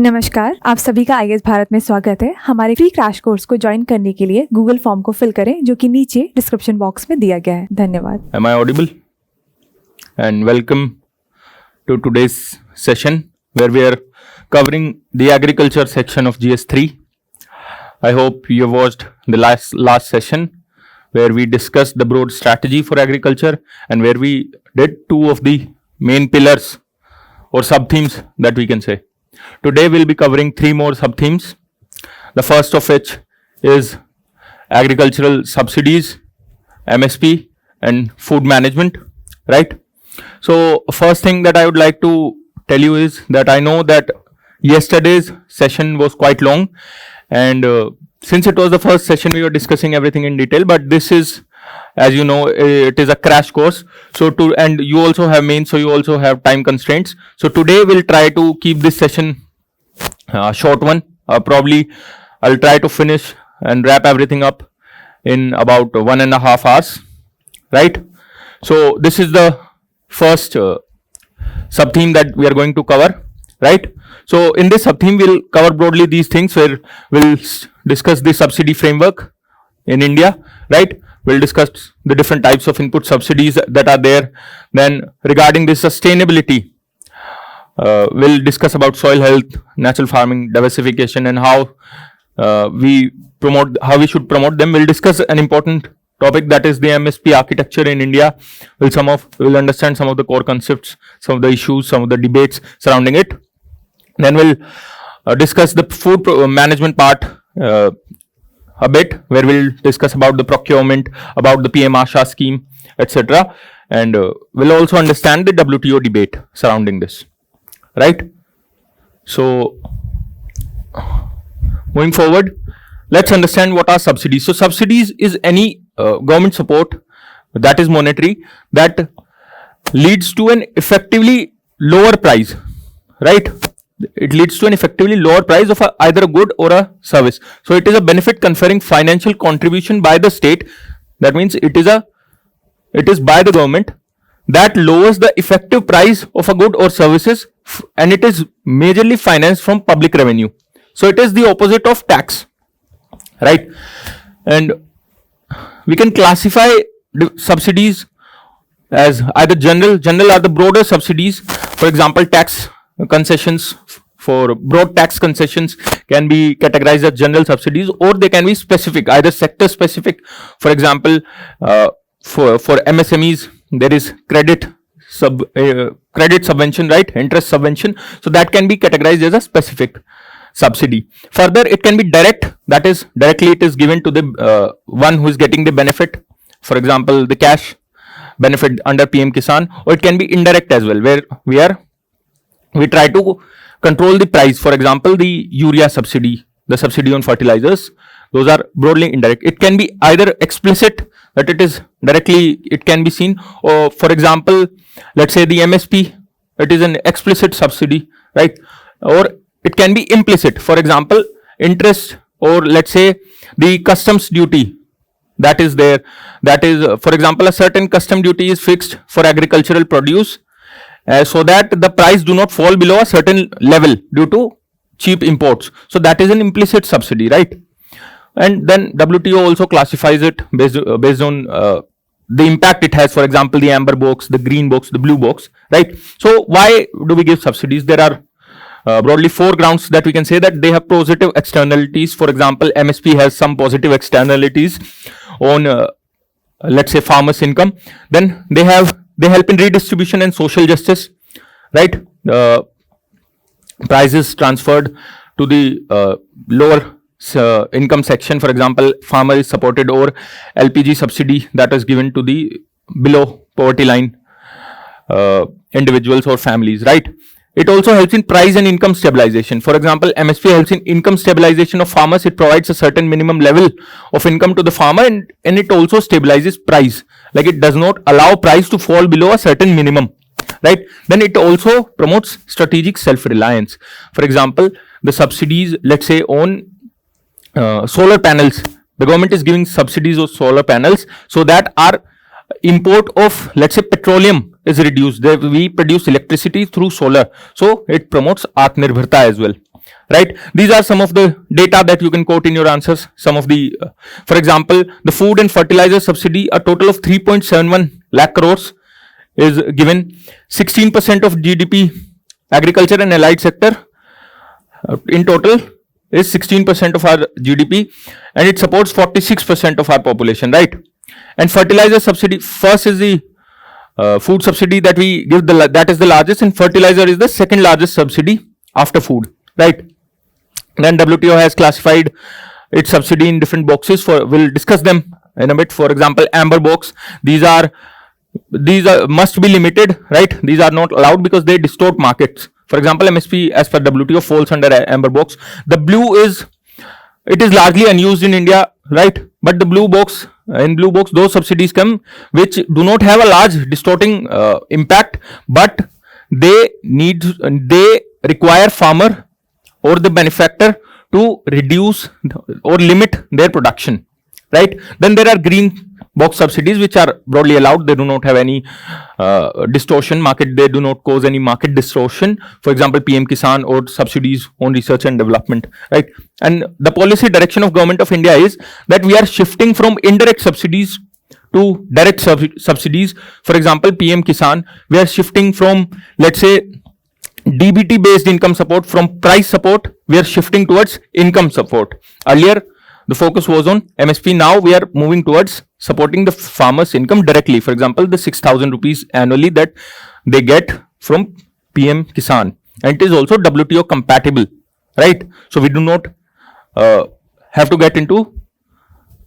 नमस्कार, आप सभी का आईएएस भारत में स्वागत है। हमारे फ्री क्रैश कोर्स को ज्वाइन करने के लिए गूगल फॉर्म को फिल करें जो कि नीचे डिस्क्रिप्शन बॉक्स में दिया गया है। धन्यवाद। Am I audible? And welcome to today's session where we are covering the agriculture section of GS3. I hope you have watched the last session where we discussed the broad strategy for agriculture and where we did two of the main pillars or sub-themes that we can say. Today we'll be covering three more sub-themes. The first of which is agricultural subsidies, MSP and food management, right? So first thing that I would like to tell you is that I know that yesterday's session was quite long and since it was the first session we were discussing everything in detail, but this is, as you know, it is a crash course. And you also have mains, so you also have time constraints. So today we'll try to keep this session short one. Probably I'll try to finish and wrap everything up in about 1.5 hours, right? So this is the first sub-theme that we are going to cover, right? So in this sub-theme we'll cover broadly these things where we'll discuss the subsidy framework in India, right? We'll discuss the different types of input subsidies that are there. Then regarding the sustainability, we'll discuss about soil health, natural farming, diversification, and how we should promote them. We'll discuss an important topic, that is the MSP architecture in India. We'll understand some of the core concepts, some of the issues, some of the debates surrounding it. Then we'll discuss the food management part a bit, where we'll discuss about the procurement, about the PM Asha scheme, etc. And we'll also understand the WTO debate surrounding this, right? So moving forward, let's understand what are subsidies. So subsidies is any government support that is monetary that leads to an effectively lower price, right? It leads to an effectively lower price of either a good or a service. So it is a benefit conferring financial contribution by the state. That means it is by the government that lowers the effective price of a good or services, and it is majorly financed from public revenue. So it is the opposite of tax, right? And we can classify the subsidies as either general are the broader subsidies. For example, tax concessions, for broad tax concessions can be categorized as general subsidies, or they can be specific, either sector specific. For example, for MSMEs there is credit subvention, right? Interest subvention. So that can be categorized as a specific subsidy. Further, it can be direct, that is directly it is given to the one who is getting the benefit. For example, the cash benefit under PM Kisan, or it can be indirect as well, where we try to control the price. For example, the urea subsidy, the subsidy on fertilizers, those are broadly indirect. It can be either explicit, that it is directly, it can be seen, or for example, let's say the MSP, it is an explicit subsidy, right? Or it can be implicit, for example, interest, or let's say the customs duty that is there. That is, for example, a certain custom duty is fixed for agricultural produce, so that the price do not fall below a certain level due to cheap imports. So that is an implicit subsidy, right? And then WTO also classifies it based on the impact it has. For example, the amber box, the green box, the blue box, right? So why do we give subsidies? There are broadly 4 grounds that we can say that they have positive externalities. For example, MSP has some positive externalities on let's say farmers' income. Then they help in redistribution and social justice, right? Prices transferred to the lower income section. For example, farmer is supported, or LPG subsidy that is given to the below poverty line individuals or families, right? It also helps in price and income stabilization. For example, MSP helps in income stabilization of farmers. It provides a certain minimum level of income to the farmer, and it also stabilizes price. Like, it does not allow price to fall below a certain minimum, right? Then it also promotes strategic self-reliance. For example, the subsidies, let's say on solar panels, the government is giving subsidies of solar panels so that our import of, let's say, petroleum is reduced. We produce electricity through solar, so it promotes Atmanirbharta as well. right? These are some of the data that you can quote in your answers. Some of the, for example, the food and fertilizer subsidy, a total of 3.71 lakh crores is given. 16% of GDP, agriculture and allied sector, in total is 16% of our GDP, and it supports 46% of our population, right? And fertilizer subsidy, first is the food subsidy that we give, that is the largest, and fertilizer is the second largest subsidy after food, right? Then WTO has classified its subsidy in different boxes. We'll discuss them in a bit. For example, amber box, these are must be limited, right? These are not allowed because they distort markets. For example, MSP as per WTO falls under amber box. The blue is, it is largely unused in India, right? But the blue box, in blue box, those subsidies come which do not have a large distorting impact, but they require farmer or the benefactor to reduce or limit their production, right? Then there are green box subsidies which are broadly allowed. They do not have any distortion market. They do not cause any market distortion. For example, PM Kisan or subsidies on research and development, right? And the policy direction of Government of India is that we are shifting from indirect subsidies to direct subsidies. For example, PM Kisan, we are shifting from, let's say, DBT based income support, from price support we are shifting towards income support. Earlier the focus was on MSP. Now we are moving towards supporting the farmers' income directly. For example, the 6,000 rupees annually that they get from PM Kisan, and it is also WTO compatible, right? So we do not have to get into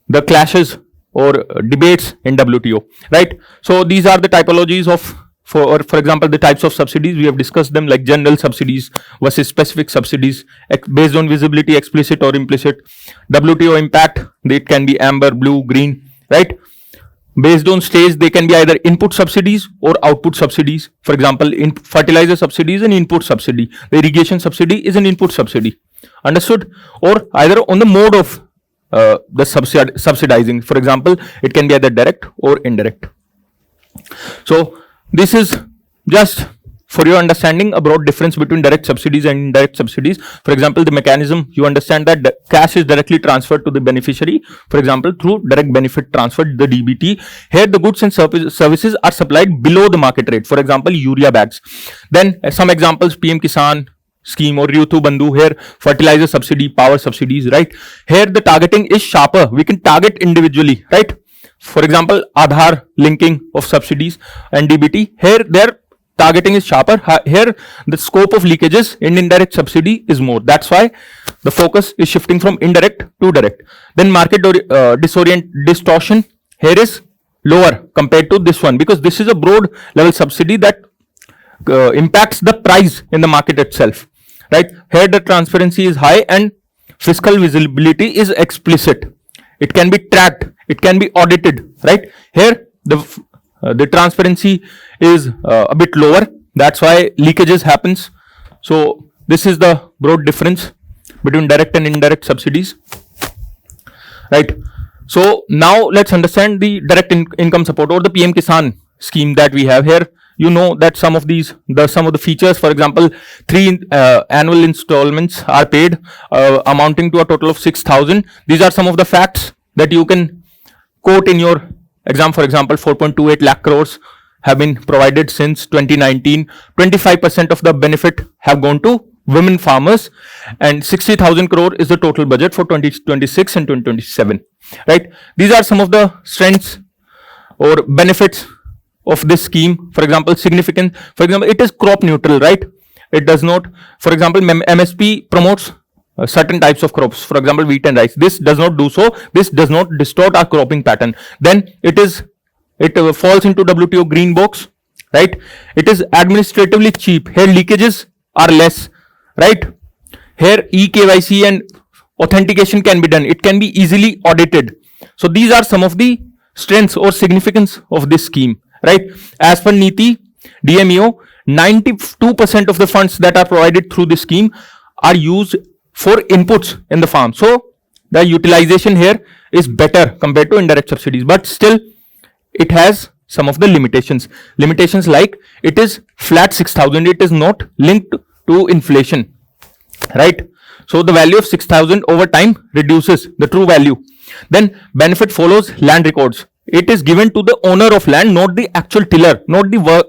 the clashes or debates in WTO, right? So these are the typologies of, for example, the types of subsidies. We have discussed them, like general subsidies versus specific subsidies based on visibility, explicit or implicit. WTO impact, it can be amber, blue, green, right? Based on stage, they can be either input subsidies or output subsidies. For example, in fertilizer subsidy is an input subsidy. The irrigation subsidy is an input subsidy. Understood? Or either on the mode of the subsidizing. For example, it can be either direct or indirect. So this is just for your understanding a broad difference between direct subsidies and indirect subsidies. For example, the mechanism, you understand that the cash is directly transferred to the beneficiary, for example, through direct benefit transfer, the DBT. Here the goods and services are supplied below the market rate. For example, urea bags. Then some examples, PM Kisan scheme or Ryutu Bandhu. Here fertilizer subsidy, power subsidies, right? Here the targeting is sharper. We can target individually, right? For example, Aadhaar linking of subsidies and DBT. Here their targeting is sharper. Here the scope of leakages in indirect subsidy is more. That's why the focus is shifting from indirect to direct. Then market distortion here is lower compared to this one, because this is a broad level subsidy that impacts the price in the market itself, right? Here the transparency is high and fiscal visibility is explicit. It can be tracked, it can be audited, right? Here the transparency is a bit lower. That's why leakages happens. So this is the broad difference between direct and indirect subsidies, right? So now let's understand the direct income support or the PM Kisan scheme that we have here. You know that some of the features, for example, 3 annual installments are paid, amounting to a total of 6,000. These are some of the facts that you can quote in your exam. For example, 4.28 lakh crores have been provided since 2019. 25% of the benefit have gone to women farmers, and 60,000 crore is the total budget for 2026 and 2027, right? These are some of the strengths or benefits of this scheme. For example, significant, for example, it is crop neutral, right? It does not, for example, MSP promotes certain types of crops, for example, wheat and rice. This does not do so. This does not distort our cropping pattern. Then it falls into WTO green box, right? It is administratively cheap. Here leakages are less, right? Here eKYC and authentication can be done. It can be easily audited. So these are some of the strengths or significance of this scheme, right? As per NITI, DMEO, 92% of the funds that are provided through this scheme are used for inputs in the farm. So the utilization here is better compared to indirect subsidies, but still it has some of the limitations. Limitations like it is flat 6,000. It is not linked to inflation, right? So the value of 6,000 over time reduces the true value. Then benefit follows land records. It is given to the owner of land, not the actual tiller, not the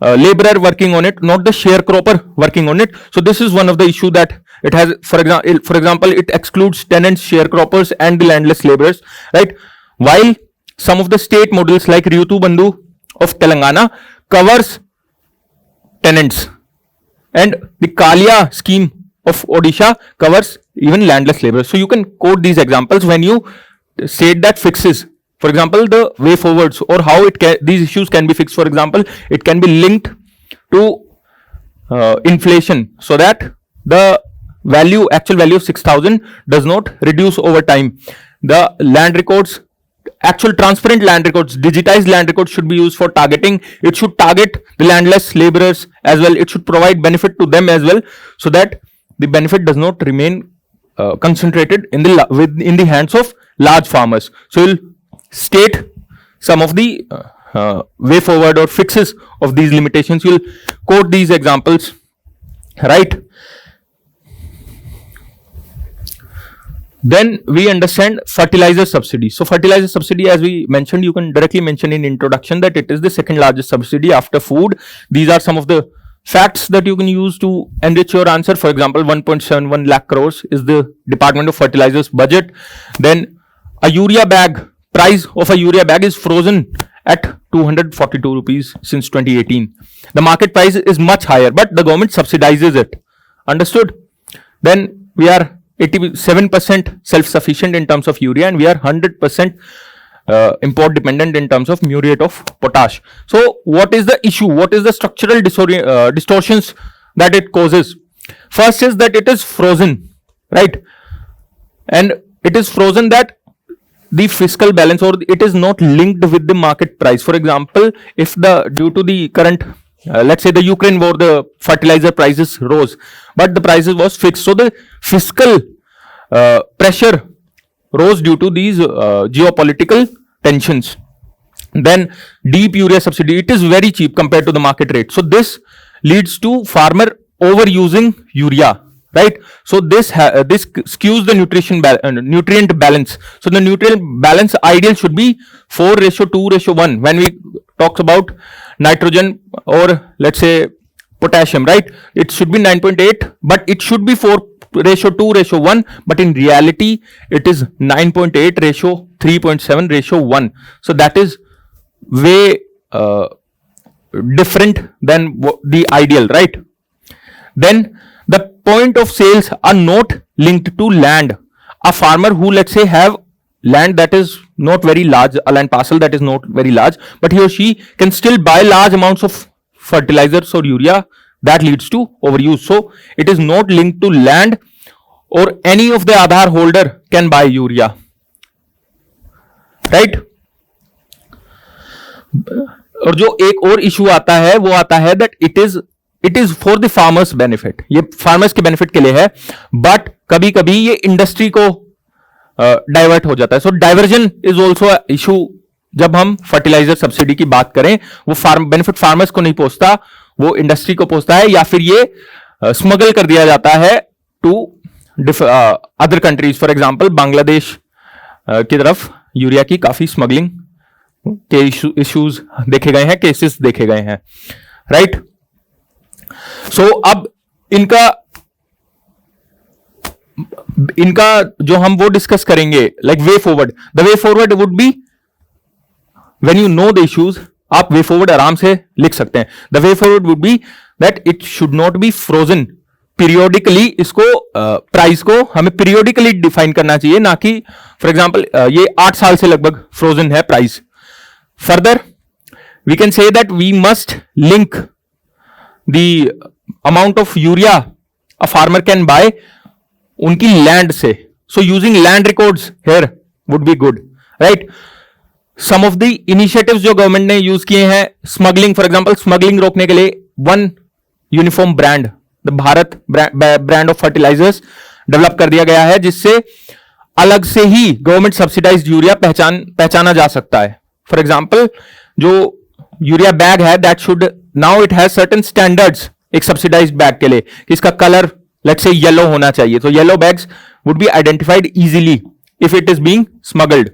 laborer working on it, not the sharecropper working on it. So this is one of the issue that it has. For example, it excludes tenants, sharecroppers, and the landless laborers, right? While some of the state models like Ryutu Bandhu of Telangana covers tenants, and the Kalia scheme of Odisha covers even landless laborers. So you can quote these examples when you state that fixes. For example, the way forwards or how these issues can be fixed. For example, it can be linked to inflation so that the actual value of 6,000 does not reduce over time. The land records, actual transparent land records, digitized land records should be used for targeting. It should target the landless laborers as well. It should provide benefit to them as well, so that the benefit does not remain concentrated in the hands of large farmers. So you'll state some of the way forward or fixes of these limitations. You'll quote these examples, right? Then we understand fertilizer subsidy. So fertilizer subsidy, as we mentioned, you can directly mention in introduction that it is the second largest subsidy after food. These are some of the facts that you can use to enrich your answer. For example, 1.71 lakh crores is the Department of Fertilizers budget. Then a urea bag, price of a urea bag is frozen at 242 rupees since 2018. The market price is much higher, but the government subsidizes it. Understood? Then we are 87% self-sufficient in terms of urea, and we are 100% import dependent in terms of muriate of potash. So what is the issue? What is the structural distortions that it causes? First is that it is frozen, right? And it is frozen that the fiscal balance, or it is not linked with the market price. For example, if due to the current let's say the Ukraine war, the fertilizer prices rose, but the prices was fixed. So the fiscal pressure rose due to these geopolitical tensions. Then deep urea subsidy, it is very cheap compared to the market rate. So this leads to farmer overusing urea, right? So this skews the nutrient balance. So the nutrient balance ideal should be 4:2:1 when we talk about nitrogen or let's say potassium, right? It should be 9.8, but it should be 4:2:1, but in reality it is 9.8:3.7:1. So that is way different than the ideal, right? Then the point of sales are not linked to land. A farmer who let's say have land that is not very large, a land parcel that is not very large, but he or she can still buy large amounts of fertilizers or urea, that leads to overuse. So it is not linked to land, or any of the Aadhaar holder can buy urea, right? और जो एक और issue आता है वो आता है that it is for the farmers benefit, ये फार्मर्स के बेनिफिट के लिए है, बट कभी कभी ये इंडस्ट्री को डाइवर्ट हो जाता है. सो डाइवर्जन इज ऑल्सो इशू. जब हम फर्टिलाइजर सब्सिडी की बात करें, वो बेनिफिट फार्मर्स को नहीं पहुंचता, वो इंडस्ट्री को पहुंचता है, या फिर ये स्मगल कर दिया जाता है to other countries. For example Bangladesh की तरफ यूरिया की काफी स्मगलिंग के इश्यूज देखे गए हैं, केसेस देखे गए हैं, राइट. सो अब इनका जो हम वो डिस्कस करेंगे, like way forward. The way forward would be when you know the issues, आप वे फॉरवर्ड आराम से लिख सकते हैं. The way forward would be that it should not be frozen periodically. इसको प्राइस को हमें पीरियोडिकली डिफाइन करना चाहिए, ना कि फॉर एग्जांपल ये 8 साल से लगभग फ्रोजन है price. Further we can say that we must link the amount of urea a farmer can buy उनकी लैंड से. So using land records here would be good, right. Some of the initiatives जो government ने use किए हैं, smuggling, for example smuggling रोकने के लिए one uniform brand, the Bharat brand of fertilisers develop कर दिया गया है, जिससे अलग से ही गवर्नमेंट सब्सिडाइज्ड यूरिया पहचाना जा सकता है. फॉर एग्जांपल जो यूरिया बैग है, that should now it has certain standards एक सब्सिडाइज्ड बैग के लिए, कि इसका कलर लेट्स से येलो होना चाहिए, तो yellow bags would be identified easily if it is being smuggled.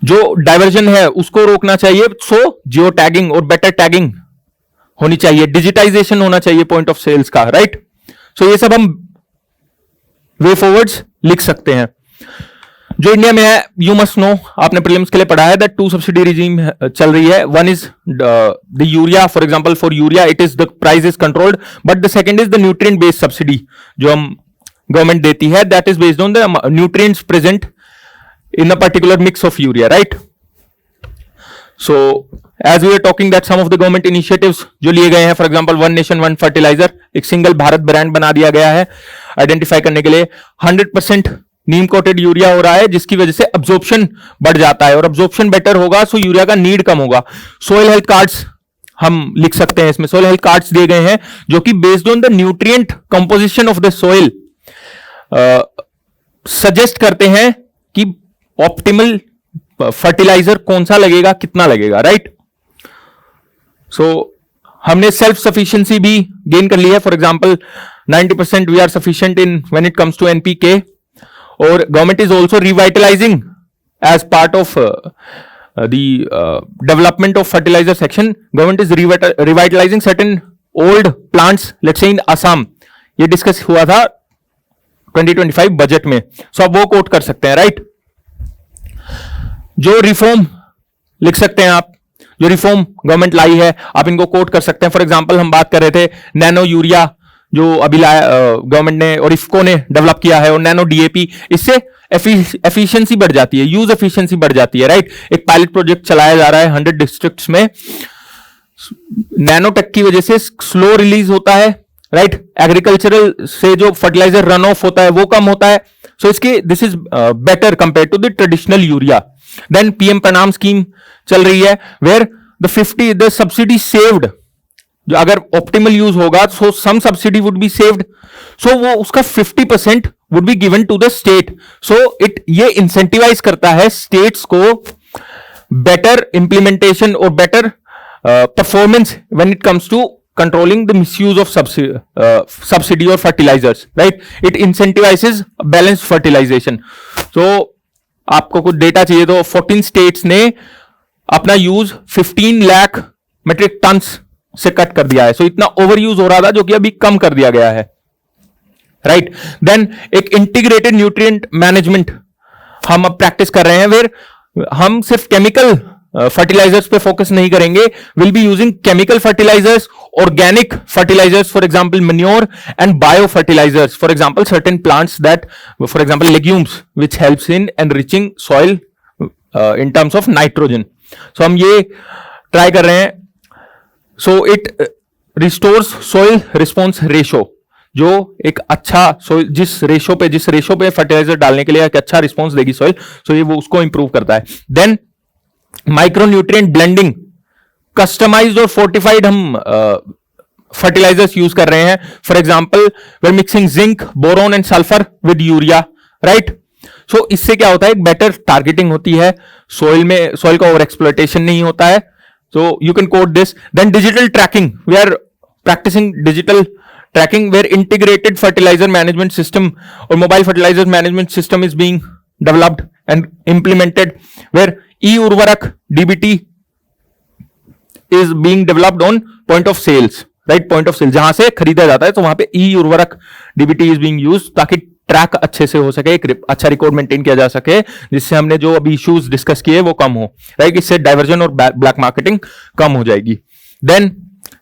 जो डाइवर्जन है उसको रोकना चाहिए, सो जियो टैगिंग और बेटर टैगिंग होनी चाहिए, डिजिटाइजेशन होना चाहिए पॉइंट ऑफ सेल्स का, राइट। सो ये सब हम वे फॉरवर्ड्स लिख सकते हैं। जो इंडिया में है, यू मस्ट नो, आपने प्रीलिम्स के लिए पढ़ा है दैट 2 सब्सिडी रिजीम चल रही है। One is the urea, for example for urea it is the price is controlled, but the second is the nutrient based subsidy जो हम गवर्नमेंट देती है, that is based on the nutrients present in a particular mix of urea, right? So as we were talking that some of the government initiatives जो लिए गए हैं, for example one nation one fertilizer, एक single Bharat brand बना दिया गया है identify करने के लिए। 100% नीम कोटेड यूरिया हो रहा है जिसकी वजह से अब्जॉर्प्शन बढ़ जाता है, और अब्जॉर्प्शन बेटर होगा सो यूरिया का नीड कम होगा। सोइल हेल्थ कार्ड्स हम लिख सकते हैं इसमें, सोइल हेल्थ कार्ड्स दिए गए हैं जो कि based on the nutrient composition of the soil suggest करते हैं कि ऑप्टिमल फर्टिलाइजर कौन सा लगेगा, कितना लगेगा, राइट। सो हमने सेल्फ सफिशिएंसी भी गेन कर ली है। For example 90% we are sufficient in when it comes to NPK, और government is also revitalising as part of the development of fertiliser section, government is revitalising certain old plants, let's say in Assam. ये discuss हुआ था 2025 budget में, सो आप वो coat कर सकते हैं, राइट। जो रिफॉर्म लिख सकते हैं आप, जो रिफॉर्म गवर्नमेंट लाई है आप इनको कोट कर सकते हैं। फॉर एग्जांपल हम बात कर रहे थे नैनो यूरिया जो अभी गवर्नमेंट ने और इफ्को ने डेवलप किया है, और नैनो डीएपी, इससे एफिशिएंसी बढ़ जाती है, यूज एफिशिएंसी बढ़ जाती है, राइट। एक पायलट प्रोजेक्ट चलाया जा रहा है 100 डिस्ट्रिक्ट्स में। नैनो टेक की वजह से स्लो रिलीज होता है, राइट। एग्रीकल्चरल से जो फर्टिलाइजर रन ऑफ होता है वो कम होता है, सो इसके this is better compare to the traditional urea. Then PM Pranam scheme चल रही है वेयर द सब्सिडी सेव्ड, जो अगर ऑप्टिमल यूज होगा so some subsidy would be saved, so वो उसका 50% would be given to the state. So ये incentivise करता है स्टेट्स को बेटर इंप्लीमेंटेशन और better performance when it comes to controlling the misuse of subsidy or fertilizers, right? It incentivizes balanced fertilization. So आपको कुछ डेटा चाहिए तो 14 स्टेट्स ने अपना यूज 15 लाख मेट्रिक टन्स से कट कर दिया है। सो इतना ओवर यूज हो रहा था जो कि अभी कम कर दिया गया है, राइट। देन एक इंटीग्रेटेड न्यूट्रिएंट मैनेजमेंट हम अब प्रैक्टिस कर रहे हैं, वेयर हम सिर्फ केमिकल फर्टिलाइजर्स पे फोकस नहीं करेंगे, will be using chemical fertilisers, organic fertilizers, for example manure, and bio fertilizers, for example certain plants that, for example legumes, which helps in enriching soil in terms of nitrogen. So हम ये try कर रहे हैं। So it restores soil response ratio, जो एक अच्छा soil जिस ratio पे फर्टिलाइजर डालने के लिए एक अच्छा रिस्पॉन्स देगी सोइल, सो ये वो उसको इंप्रूव करता है। देन माइक्रोन्यूट्रिएंट ब्लेंडिंग, कस्टमाइज्ड और फोर्टिफाइड हम फर्टिलाइजर्स यूज कर रहे हैं। For example we're mixing zinc, boron and sulphur with urea, right. So इससे क्या होता है, एक बेटर टारगेटिंग होती है, सोइल का ओवर एक्सप्लॉयटेशन नहीं होता है। So you can quote this. Then digital tracking, we are practising digital tracking where integrated fertiliser management system और mobile fertiliser management system is being developed and implemented, where E उर्वरक DBT is being developed on point of sales, right? Point of sale जहां से खरीदा जाता है तो वहां पे ई उर्वरक डीबीटी इज बीइंग यूज्ड, ताकि ट्रैक अच्छे से हो सके, एक अच्छा रिकॉर्ड मेंटेन किया जा सके, जिससे हमने जो अभी इश्यूज डिस्कस किए वो कम हो, राइट। इससे डाइवर्जन और ब्लैक मार्केटिंग कम हो जाएगी। देन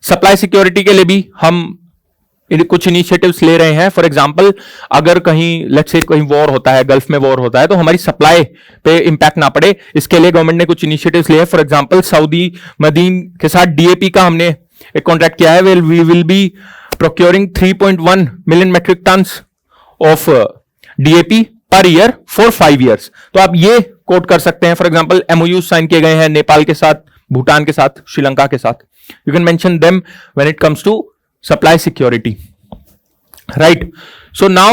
सप्लाई सिक्योरिटी के लिए भी हम कुछ इनिशिएटिव्स ले रहे हैं। फॉर एग्जांपल अगर कहीं लेट्स से कहीं वॉर होता है, गल्फ में वॉर होता है, तो हमारी सप्लाई पे इंपैक्ट ना पड़े, इसके लिए गवर्नमेंट ने कुछ इनिशिएटिव्स लिए हैं। फॉर एग्जांपल सऊदी मदीन के साथ डीएपी का हमने एक कॉन्ट्रैक्ट किया है, well we will be procuring 3.1 million metric tons of DAP per year for 5 years। तो आप ये कोट कर सकते हैं। फॉर एग्जांपल एमओयू साइन किए गए हैं नेपाल के साथ, भूटान के साथ, श्रीलंका के साथ। You can mention them when it comes to supply security, right? So now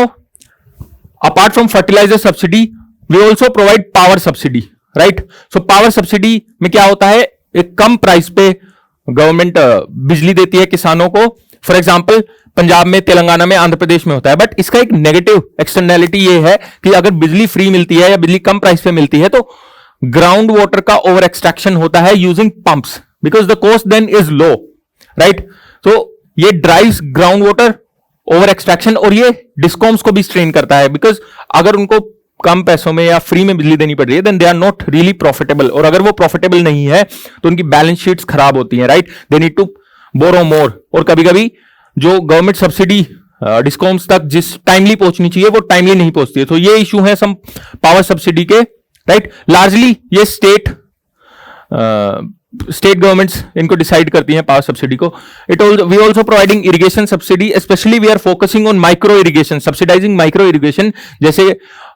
apart from fertilizer subsidy we also provide power subsidy, right? So power subsidy में क्या होता है, एक कम प्राइस पे गवर्नमेंट बिजली देती है किसानों को फॉर एग्जाम्पल पंजाब में, तेलंगाना में, आंध्र प्रदेश में होता है। बट इसका एक नेगेटिव एक्सटर्नैलिटी ये है कि अगर बिजली फ्री मिलती है या बिजली कम प्राइस पे मिलती है तो ग्राउंड वाटर का ओवर एक्सट्रैक्शन होता है using pumps, because the cost then is low, right. तो ये drives ground water over extraction, और ये डिस्कॉम्स को भी स्ट्रेन करता है, बिकॉज अगर उनको कम पैसों में या फ्री में बिजली देनी पड़ रही है then they are not really profitable, और अगर वो प्रॉफिटेबल नहीं है तो उनकी बैलेंस शीट्स खराब होती हैं, right. They need to borrow more, और कभी कभी जो गवर्नमेंट सब्सिडी डिस्कॉम्स तक जिस टाइमली पहुंचनी चाहिए वो टाइमली नहीं पहुंचती है। तो ये इशू है सम पावर सब्सिडी के, राइट। लार्जली ये स्टेट गवर्नमेंट्स इनको डिसाइड करती हैं पावर सब्सिडी को। We also providing irrigation subsidy, specially we are focusing on micro irrigation, subsidising micro irrigation. जैसे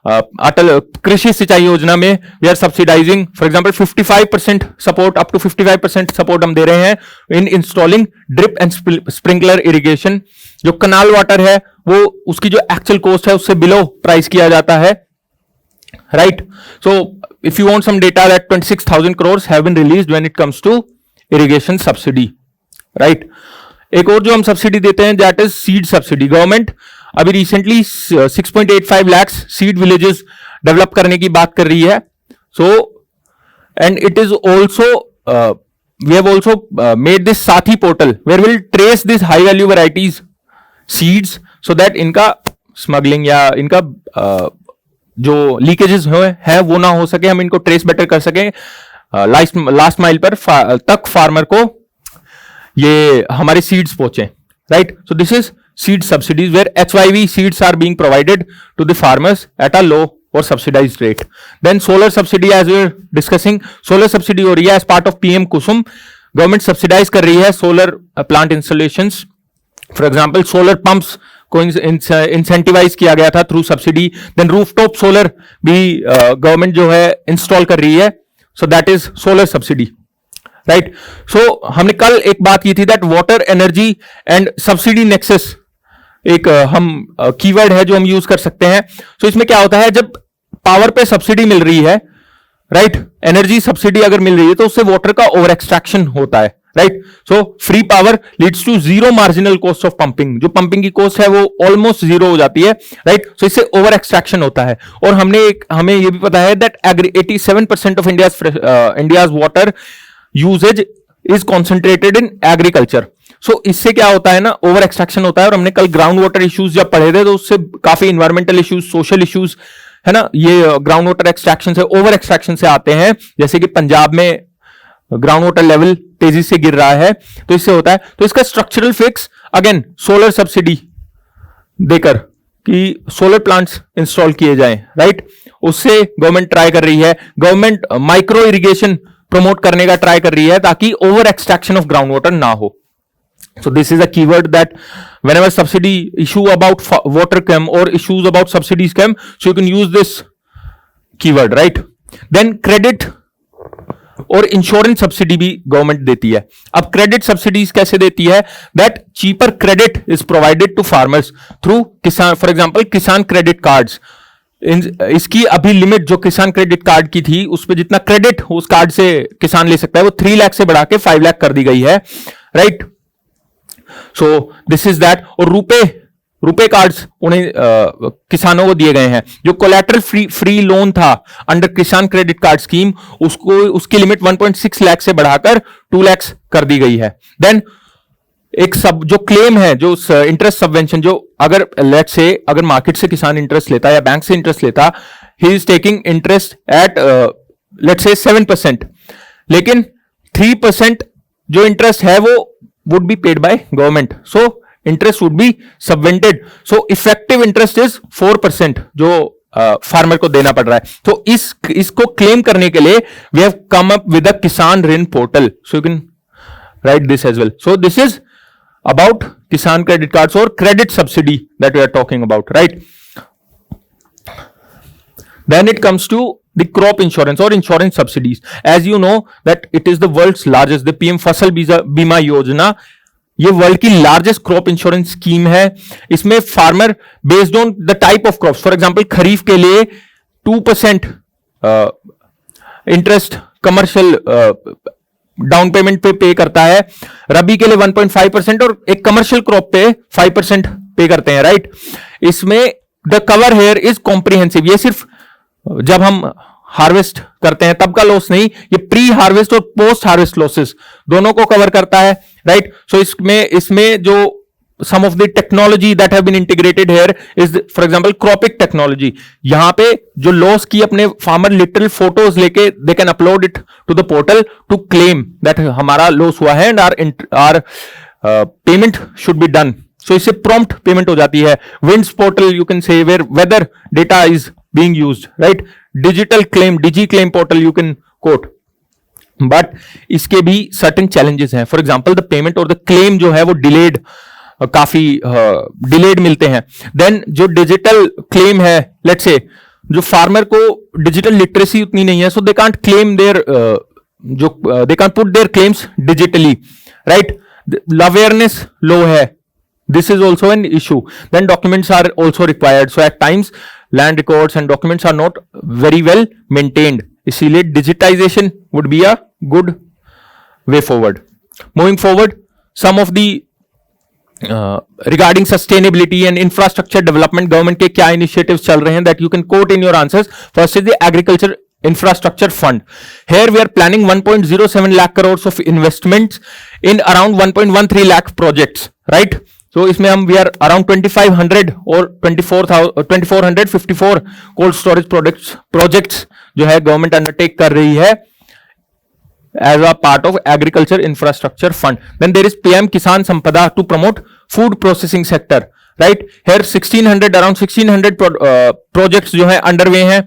अटल कृषि सिंचाई योजना में we are subsidising for example 55% support, up to 55% support हम दे रहे हैं in installing drip and sprinkler irrigation. जो canal water है वो उसकी जो एक्चुअल कॉस्ट है उससे बिलो प्राइस किया जाता है, right? So if you want some data, that 26,000 crores have been released when it comes to irrigation subsidy, right? एक और जो हम सब्सिडी देते हैं that is seed subsidy. Government अभी recently 6.85 lakhs seed villages develop करने की बात कर रही है। So and it is also we have also made this Sathi portal where we'll trace these high value varieties seeds so that इनका smuggling या इनका जो लीकेजेस है वो ना हो सके, हम इनको ट्रेस बेटर कर सकें, लास्ट माइल पर तक फार्मर को ये हमारे सीड्स पहुंचे, right. So this is seed subsidies where HYV seeds are being provided to the farmers at a low और subsidised rate. Then solar subsidy, as we are discussing, solar subsidy हो रही है as part of PM Kusum. Government subsidise कर रही है solar plant installations. For example solar pumps को incentivise किया गया था through subsidy. Then rooftop solar भी गवर्नमेंट जो है इंस्टॉल कर रही है, so that is solar subsidy, right. So हमने कल एक बात की थी that water energy and subsidy nexus एक हम कीवर्ड है जो हम यूज कर सकते हैं। सो इसमें क्या होता है, जब पावर पे सब्सिडी मिल रही है, राइट, एनर्जी सब्सिडी अगर मिल रही है तो उससे वाटर का ओवर एक्सट्रैक्शन होता है, right. So free power leads to zero marginal cost of pumping, जो पंपिंग की कॉस्ट है वो ऑलमोस्ट जीरो हो जाती है, राइट। सो इससे ओवर एक्सट्रैक्शन होता है। और हमें ये भी पता है that 87% of India's water usages is concentrated in agriculture. So इससे क्या होता है ना, ओवर एक्सट्रैक्शन होता है। और हमने कल ग्राउंड वाटर इश्यूज जब पढ़े थे तो उससे काफी इन्वायरमेंटल इश्यूज, सोशल इश्यूज है ना, ये ग्राउंड वाटर एक्सट्रैक्शन से, ओवर एक्सट्रैक्शन से आते हैं। जैसे कि पंजाब में ग्राउंड वाटर लेवल तेजी से गिर रहा है तो इससे होता है। तो इसका structural fix again solar subsidy देकर कि सोलर प्लांट्स इंस्टॉल किए जाएं, राइट, उससे गवर्नमेंट ट्राई कर रही है। गवर्नमेंट माइक्रो इरिगेशन प्रमोट करने का ट्राई कर रही है ताकि over extraction of ground water ना हो। So this is a keyword that whenever subsidy issue about water came or issues about subsidies came, so you can use this keyword, right? Then credit और insurance subsidy भी government देती है। अब credit subsidies कैसे देती है, that cheaper credit is provided to farmers through Kisan, for example Kisan credit cards. इसकी अभी लिमिट जो किसान क्रेडिट कार्ड की थी उस पर जितना क्रेडिट उस कार्ड से किसान ले सकता है वो 3 लाख से बढ़ा के 5 लाख कर दी गई है, right. So this is that. और रुपे कार्ड्स उन्हें किसानों को दिए गए हैं। जो कोलैटरल फ्री लोन था अंडर किसान क्रेडिट कार्ड स्कीम, उसको उसकी लिमिट 1.6 लाख से बढ़ाकर 2 लाख कर दी गई है। देन एक सब जो क्लेम है, जो इंटरेस्ट सबवेंशन, जो अगर लेट्स से अगर मार्केट से किसान इंटरेस्ट लेता या बैंक से इंटरेस्ट लेता, he is taking interest eight let's say 7%, लेकिन 3% जो इंटरेस्ट है वो would be paid by government, so interest would be subvented, so effective interest is 4% जो फार्मर को देना पड़ रहा है। तो इसको क्लेम करने के लिए we have come up with a किसान ऋण portal, so you can write this as well. So this is about किसान credit cards or credit subsidy that we are talking about, right? Then it comes to the crop insurance or insurance subsidies. As you know that it is the world's largest, the PM Fasal Bima योजना, ये world की largest crop insurance scheme है। इसमें farmer based on the type of crops, for example kharif के लिए 2% interest commercial down payment पे करता है, रबी के लिए 1.5% और एक कमर्शियल क्रॉप पे 5% पे करते हैं, राइट। इसमें the cover here is comprehensive, ये सिर्फ जब हम हार्वेस्ट करते हैं तब का लॉस नहीं, ये प्री हार्वेस्ट और पोस्ट हार्वेस्ट लॉसेस दोनों को कवर करता है, राइट। सो इसमें जो some of the technology that have been integrated here is for example cropic technology, यहां पे जो लॉस की अपने फार्मर लिटरल फोटोज लेके they can upload it to the portal to claim that हमारा लॉस हुआ है and our payment should be done. So इससे prompt payment हो जाती है. Winds portal you can say where weather data is being used, right? Digital claim, digi claim portal you can quote. But इसके भी certain challenges हैं. For example the payment और the claim जो है वो delayed, काफी डिलेड मिलते हैं. देन जो डिजिटल क्लेम है, लेट्स से जो फार्मर को डिजिटल लिटरेसी उतनी नहीं है, so they can't claim their they can't put their claims digitally, right. Awareness low है, this is also an issue. Then documents are also required, so at times land records and documents are not very well maintained. इसीलिए digitisation would be a good way forward. Moving forward, some of the regarding sustainability and infrastructure development, government के क्या initiatives चल रहे हैं that you can quote in your answers. First is the agriculture infrastructure fund. Here we are planning 1.07 lakh crores of investments in around 1.13 lakh projects, right? So इसमें हम we are around 2500 और 2454 cold storage projects जो है government undertake कर रही है as a part of agriculture infrastructure fund. Then there is PM Kisan Sampada to promote food processing sector, right? Here 1600 around 1600 projects जो है underway हैं.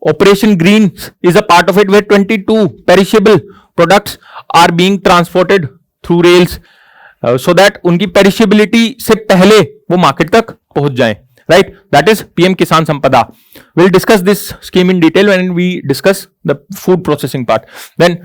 Operation Green is a part of it where 22 perishable products are being transported through rails so that उनकी perishability से पहले वो market तक पहुंच जाएं, right? That is PM Kisan Sampada. We'll discuss this scheme in detail when we discuss the food processing part. Then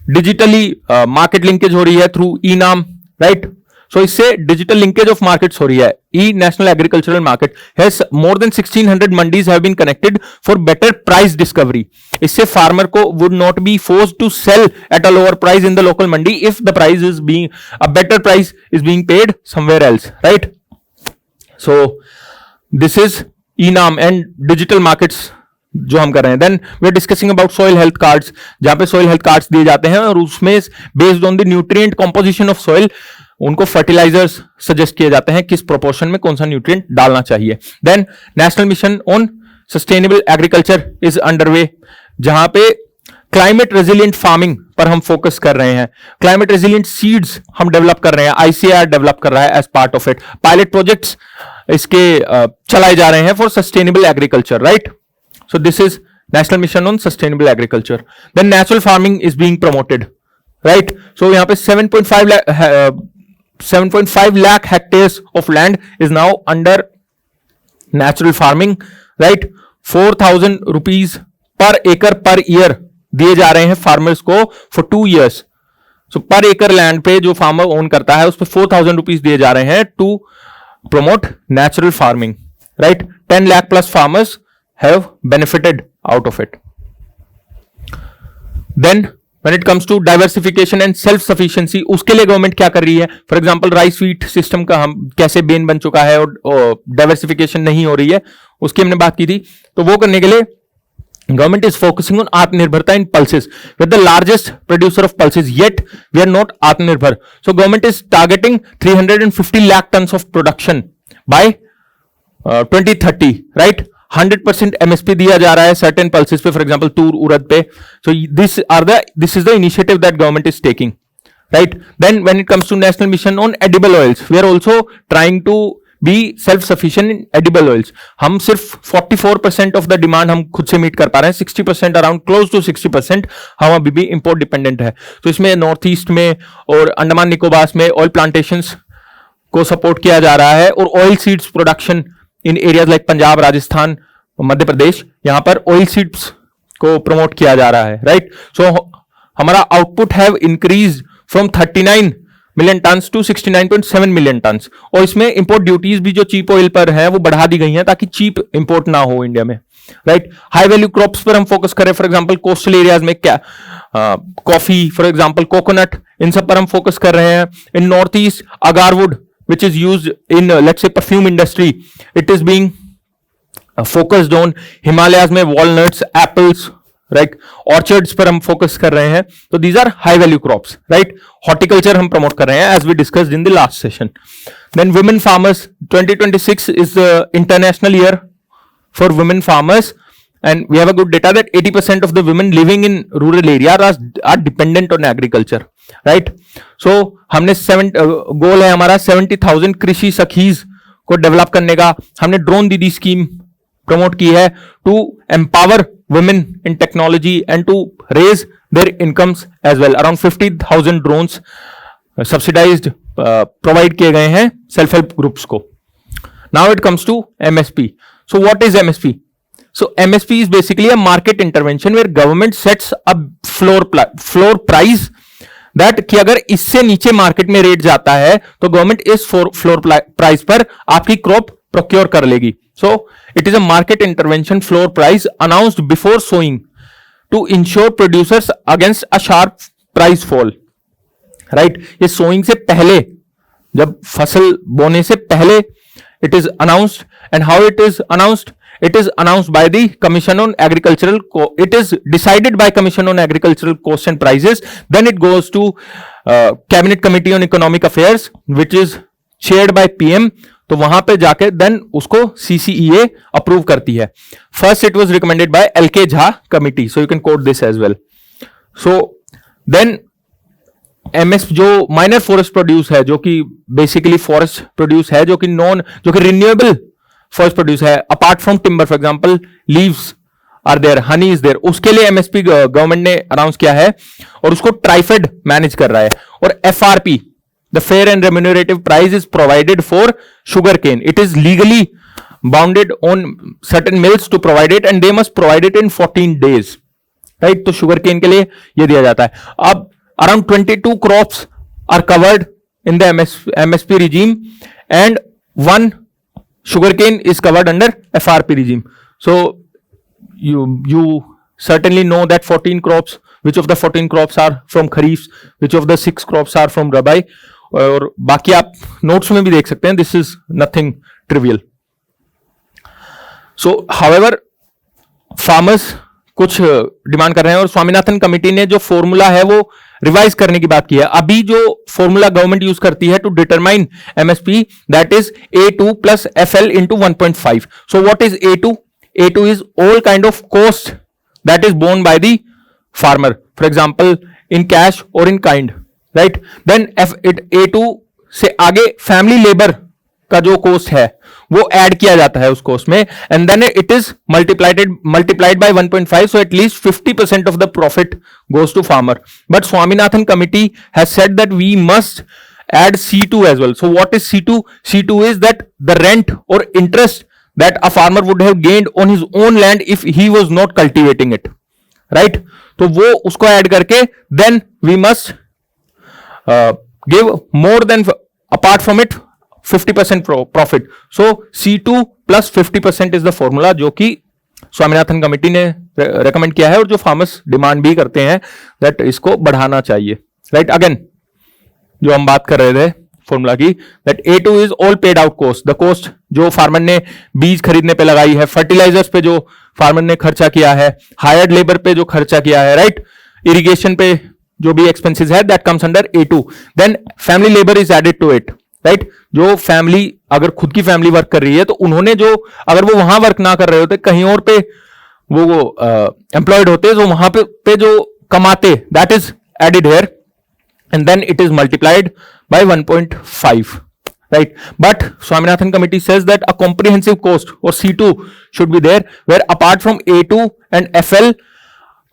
digitally market linkage हो रही है थ्रू ई नाम, राइट. सो इससे डिजिटल लिंकेज ऑफ मार्केट्स हो रही है. E national agricultural market has more than 1600 mandis have been connected for better price discovery. इससे farmer को would not be forced to sell at a lower price in the local mandi if the price is being a better price is being paid somewhere else, right. So this is e NAM and digital markets जो हम कर रहे हैं. Then we are discussing about soil health cards, जहां पे soil health cards दिए जाते हैं और उसमें based on the nutrient composition of soil उनको फर्टिलाइजर्स सजेस्ट किए जाते हैं, किस प्रोपोर्शन में कौन सा न्यूट्रिएंट डालना चाहिए. Then National mission on Sustainable Agriculture is underway, जहां पे क्लाइमेट रेजिलिएंट फार्मिंग पर हम फोकस कर रहे हैं. क्लाइमेट रेजिलिएंट सीड्स हम डेवलप कर रहे हैं, ICAR डेवलप कर रहा है as part of it. Pilot projects इसके चलाए जा रहे हैं for sustainable agriculture, right. So this is National Mission on Sustainable Agriculture. Then natural farming is being promoted, right? So यहाँ पे 7.5 lakh hectares of land is now under natural farming, right? 4,000 rupees per acre per year दिए जा रहे हैं farmers को for 2 years. So per acre land पे जो farmer own करता है उस पे 4,000 rupees दिए जा रहे हैं to promote natural farming, right? 10 lakh plus farmers have benefited out of it. Then when it comes to diversification and self sufficiency, उसके लिए गवर्नमेंट क्या कर रही है. For example rice wheat system का हम कैसे बेन बन चुका है और डाइवर्सिफिकेशन नहीं हो रही है, उसकी हमने बात की थी. तो वो करने के लिए government is focusing on Atmanirbharta in pulses. We are the largest producer of pulses, yet we are not Atmanirbhar. So government is targeting 350 lakh tons of production by 2030, right? 100% MSP दिया जा रहा है certain pulses पे, for example तूर उड़द पे. So this is the initiative that government is taking, right? Then when it comes to national mission on edible oils, we are also trying to be self sufficient in edible oils. हम सिर्फ 44% of the demand हम खुद से meet कर पा रहे हैं, 60% around close to 60% हम अभी भी import dependent है. तो इसमें नॉर्थ ईस्ट में और अंडमान निकोबार में ऑयल प्लांटेशंस को सपोर्ट किया जा रहा है और oil seeds production in areas like Punjab, Rajasthan, Madhya Pradesh, यहां पर ऑयल सीड्स को प्रमोट किया जा रहा है, राइट. सो हमारा output have increase from 39 million tons to 69.7 million tons. और इसमें इंपोर्ट ड्यूटीज भी जो चीप ऑयल पर है वो बढ़ा दी गई हैं ताकि चीप इंपोर्ट ना हो इंडिया में. राइट। हाई वैल्यू क्रॉप्स पर हम फोकस करें, फॉर एग्जांपल कोस्टल एरियाज में क्या, कॉफी फॉर एग्जांपल, कोकोनट, इन सब पर हम फोकस कर रहे हैं। In North East agarwood which is used in let's say perfume industry, it is being focused on Himalayas में walnuts, apples, right, orchards पर हम focus कर रहे हैं। तो these are high value crops, right। horticulture हम promote कर रहे हैं as we discussed in the last session। then women farmers, 2026 is the international year for women farmers, and we have a good data that 80% of the women living in rural areas are dependent on agriculture, right। so हमने गोल है हमारा 70,000 कृषि सखीज को develop करने का। हमने drone दीदी scheme promote की है to empower women in technology and to raise their incomes as well. Around 50,000 drones subsidised provide किए गए हैं सेल्फ हेल्प ग्रुप्स को। Now it comes to MSP. So what is MSP? So MSP is basically a market intervention where government sets a floor price that कि अगर इससे नीचे market में rate जाता है तो गवर्नमेंट इस फ्लोर प्राइस पर आपकी क्रॉप प्रोक्योर कर लेगी। So it is a market intervention floor price announced before sowing to ensure producers against a sharp price fall, right। ये सोइंग से पहले, जब फसल बोने से पहले it is announced, and how it is announced? It is announced by the Commission on Agricultural, it is decided by Commission on Agricultural Costs and Prices, then it goes to Cabinet Committee on Economic Affairs which is chaired by PM। तो वहां पे जाके then उसको CCEA approve करती है। First it was recommended by LK Jha committee, so you can quote this as well. So then MS जो minor forest produce है, जो कि बेसिकली फॉरेस्ट प्रोड्यूस है, जो कि रिन्यूएबल फॉरेस्ट प्रोड्यूस है, apart from timber, for example leaves are there, honey is there, उसके लिए एमएसपी गवर्नमेंट ने अनाउंस किया है और उसको ट्राइफेड मैनेज कर रहा है। और FRP, the fair and remunerative price, is provided for sugar cane. It is legally bounded on certain mills to provide it and they must provide it in 14 days, right. तो sugar cane के लिए यह दिया जाता है। अब around 22 crops are covered in the MSP regime and 1 sugarcane is covered under FRP regime। So you certainly know that 14 crops, which of the 14 crops are from kharif, which of the 6 crops are from rabi, और बाकी आप notes में भी देख सकते हैं। this is nothing trivial। so however farmers कुछ demand कर रहे हैं और स्वामीनाथन कमिटी ने जो फॉर्मूला है वो रिवाइज करने की बात की है। अभी जो फॉर्मूला गवर्नमेंट यूज करती है to determine MSP, that is A2 plus FL into 1.5। So what is A2? A2 is all kind of cost that is borne by the farmer, for example in cash और in kind, right. Then A2 से आगे family labour का जो cost है वो add किया जाता है उस कॉस्ट में, and then it is multiplied by 1.5, so at least 50% of the profit goes to farmer. But Swaminathan committee has said that we must add C2 as well। So what is C2? C2 is that the rent or interest that a farmer would have gained on his own land if he was not cultivating it, right? तो वो उसको add करके then we must give more than, apart from it, 50% profit। So C2 plus 50% is the formula जो कि Swaminathan committee ने recommend किया है और जो फार्मर्स डिमांड भी करते हैं दैट इसको बढ़ाना चाहिए, राइट। अगेन जो हम बात कर रहे थे फॉर्मूला की, that A2 is all paid out cost, the cost जो फार्मर ने बीज खरीदने पे लगाई है, फर्टिलाइजर्स पे जो फार्मर ने खर्चा किया है, हायर्ड लेबर पे जो खर्चा किया है, राइट, इरिगेशन पे जो भी एक्सपेंसेस है, that comes under A2। Then family labour is added to it, right. जो फैमिली अगर खुद की फैमिली वर्क कर रही है तो उन्होंने जो, अगर वो वहां वर्क ना कर रहे होते, कहीं और पे वो एम्प्लॉयड होते, तो वहां पे जो कमाते, that is added here, and then it is multiplied by 1.5, right? But Swaminathan committee says that a comprehensive cost or C2 should be there, where apart from A2 and FL,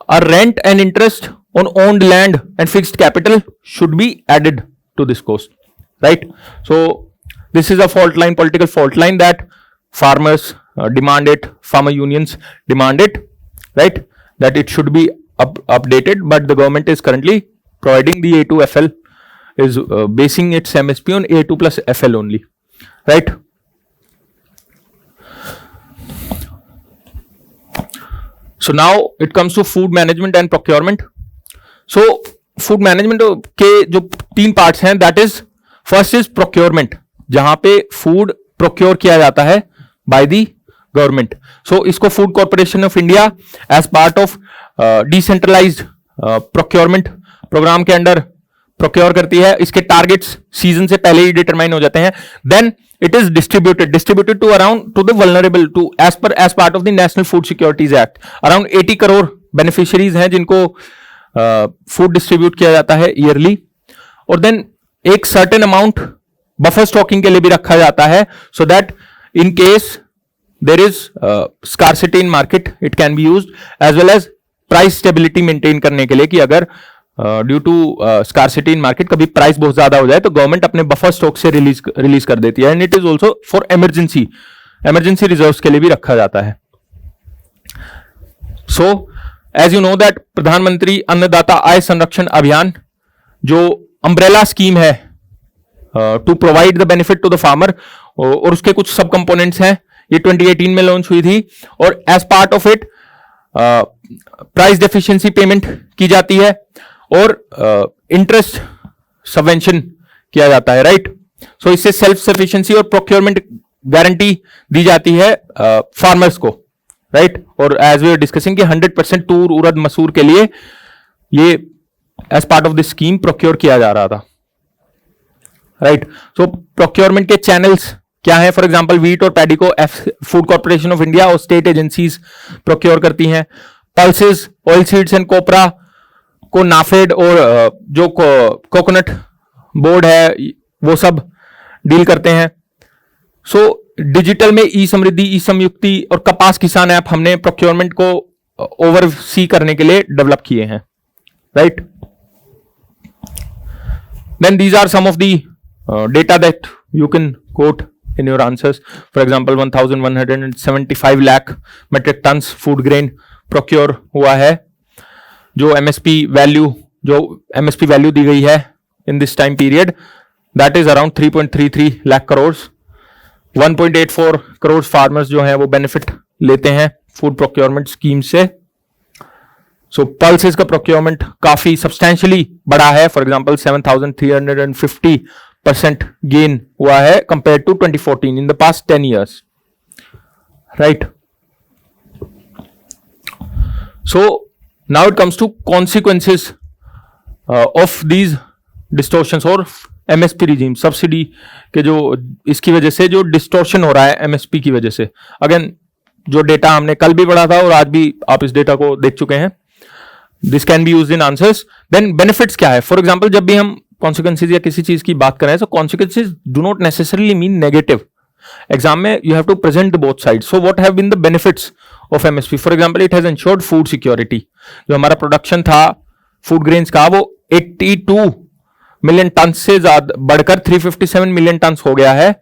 a rent and interest on owned land and fixed capital should be added to this cost, right? So this is a fault line, political fault line, that farmers demand it, farmer unions demand it, right? That it should be updated, but the government is currently providing the A2 FL, is basing its MSP on A2 plus FL only, right? So now it comes to food management and procurement. So food management के जो 3 parts हैं, that is first is procurement, जहां पे food procure किया जाता है by the government. So इसको food corporation of India as part of decentralised procurement programme के अंडर प्रोक्योर करती है. इसके टारगेट्स सीजन से पहले ही डिटरमाइन हो जाते हैं. Then it is distributed to the vulnerable to as part of the National Food Securities Act. Around 80 crore beneficiaries हैं जिनको फूड डिस्ट्रीब्यूट किया जाता है ईयरली. और देन एक सर्टेन अमाउंट बफर स्टॉकिंग के लिए भी रखा जाता है, so that in case there is scarcity in market it can be used, as well as price stability maintain करने के लिए कि अगर due to scarcity in market कभी प्राइस बहुत ज्यादा हो जाए तो गवर्नमेंट अपने बफर स्टॉक से रिलीज कर देती है. And it is also for emergency reserves के लिए भी रखा जाता है. So as you know that Pradhanmantri Annadata Aay Sanrakshan Abhiyan जो अम्ब्रेला स्कीम है to provide the benefit to the farmer, और उसके कुछ सब कंपोनेंट्स हैं. ये 2018 में लॉन्च हुई थी और as part of it price deficiency payment की जाती है और इंटरेस्ट सबवेंशन किया जाता है, राइट. सो इससे सेल्फ सफिशिएंसी और प्रोक्योरमेंट गारंटी दी जाती है फार्मर्स को, राइट. और एज वी आर डिस्कसिंग कि 100% तूर उड़द मसूर के लिए ये as part of this scheme procure किया जा रहा था, राइट. सो प्रोक्योरमेंट के चैनल्स क्या है? फॉर एग्जांपल व्हीट और पैडी को फूड कॉर्पोरेशन ऑफ इंडिया और स्टेट एजेंसीज प्रोक्योर करती हैं. Pulses, oil seeds and copra को नाफेड और जो कोकोनट बोर्ड है वो सब डील करते हैं. सो डिजिटल में ई समृद्धि, ई संयुक्ति और कपास किसान ऐप हमने प्रोक्योरमेंट को ओवरसी करने के लिए डेवलप किए हैं, right. Then these are some of the data that you can quote in your answers. For example, 1175 lakh metric tons food grain procure हुआ है. जो MSP value दी गई है in this time period, that is around 3.33 lakh crores. 1.84 crores farmers जो हैं वो benefit लेते हैं food procurement scheme से. So pulses का procurement काफी substantially बढ़ा है. For example, 7,350% gain हुआ है compared to 2014 in the past 10 years, right. So now it comes to consequences of these distortions और MSP regime subsidy के जो इसकी वजह से जो distortion हो रहा है MSP की वजह से. Again जो डेटा हमने कल भी पढ़ा था और आज भी आप इस डेटा को देख चुके हैं. This can be used in answers. Then benefits क्या है? For example, जब भी हम consequences या किसी चीज की बात करें, so consequences do not necessarily mean negative. Exam में you have to present both sides. So what have been the benefits of MSP? For example, it has ensured food security. जो हमारा प्रोडक्शन था फूड ग्रेन्स का वो 82 million ton से ज्यादा बढ़कर 357 million ton हो गया है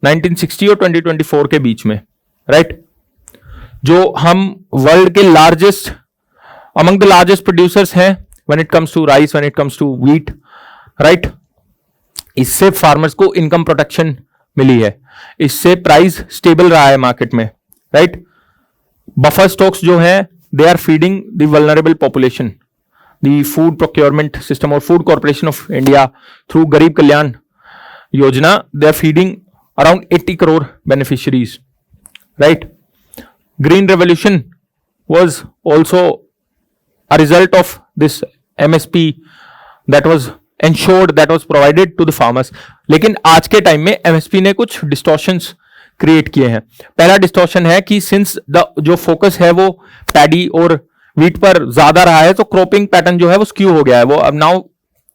1960 और 2024 के बीच में, राइट. जो हम वर्ल्ड के largest among the largest producers हैं when it comes to rice, when it comes to wheat, right. इससे फार्मर्स को इनकम प्रोटेक्शन मिली है, इससे प्राइस स्टेबल रहा है मार्केट में, राइट. बफर स्टॉक्स जो हैं they are feeding the vulnerable population. The food procurement system और Food corporation of India through Garib Kalyan Yojana they are feeding around 80 crore beneficiaries, right. Green Revolution was also a result of this MSP that was ensured, that was provided to the farmers. लेकिन आज के time में MSP ने कुछ distortions create किए हैं. पहला distortion है कि सिंस जो फोकस है वो पैडी और वीट पर ज्यादा रहा है तो क्रॉपिंग पैटर्न जो है वो स्क्यू हो गया है. वो अब नाउ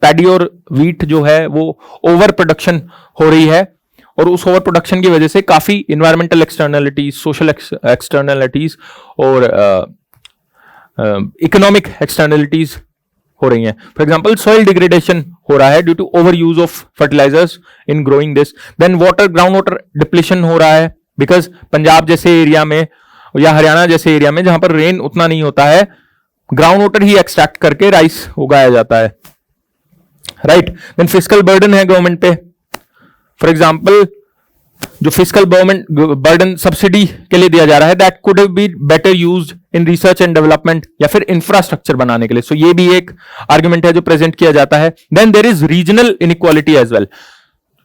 पैडी और वीट जो है वो ओवर प्रोडक्शन हो रही है और उस ओवर प्रोडक्शन की वजह से काफी इन्वायरमेंटल एक्सटर्नलिटीज, सोशल एक्सटर्नलिटीज और इकोनॉमिक एक्सटर्नलिटीज हो रही हैं. फॉर एग्जांपल सॉइल डिग्रेडेशन हो रहा है due to over use of fertilisers in growing this. Then ground water depletion हो रहा है बिकॉज पंजाब जैसे एरिया में या हरियाणा जैसे एरिया में जहां पर रेन उतना नहीं होता है, ग्राउंड वाटर ही एक्सट्रैक्ट करके राइस उगाया जाता है, राइट. देन फिस्कल बर्डन है गवर्नमेंट पे. फॉर एग्जाम्पल जो फिजिकल बर्डन सब्सिडी के लिए दिया जा रहा है, that could be better used in research and development या फिर इंफ्रास्ट्रक्चर बनाने के लिए. सो ये भी एक आर्ग्यूमेंट है जो प्रेजेंट किया जाता है. Then there is regional inequality as well.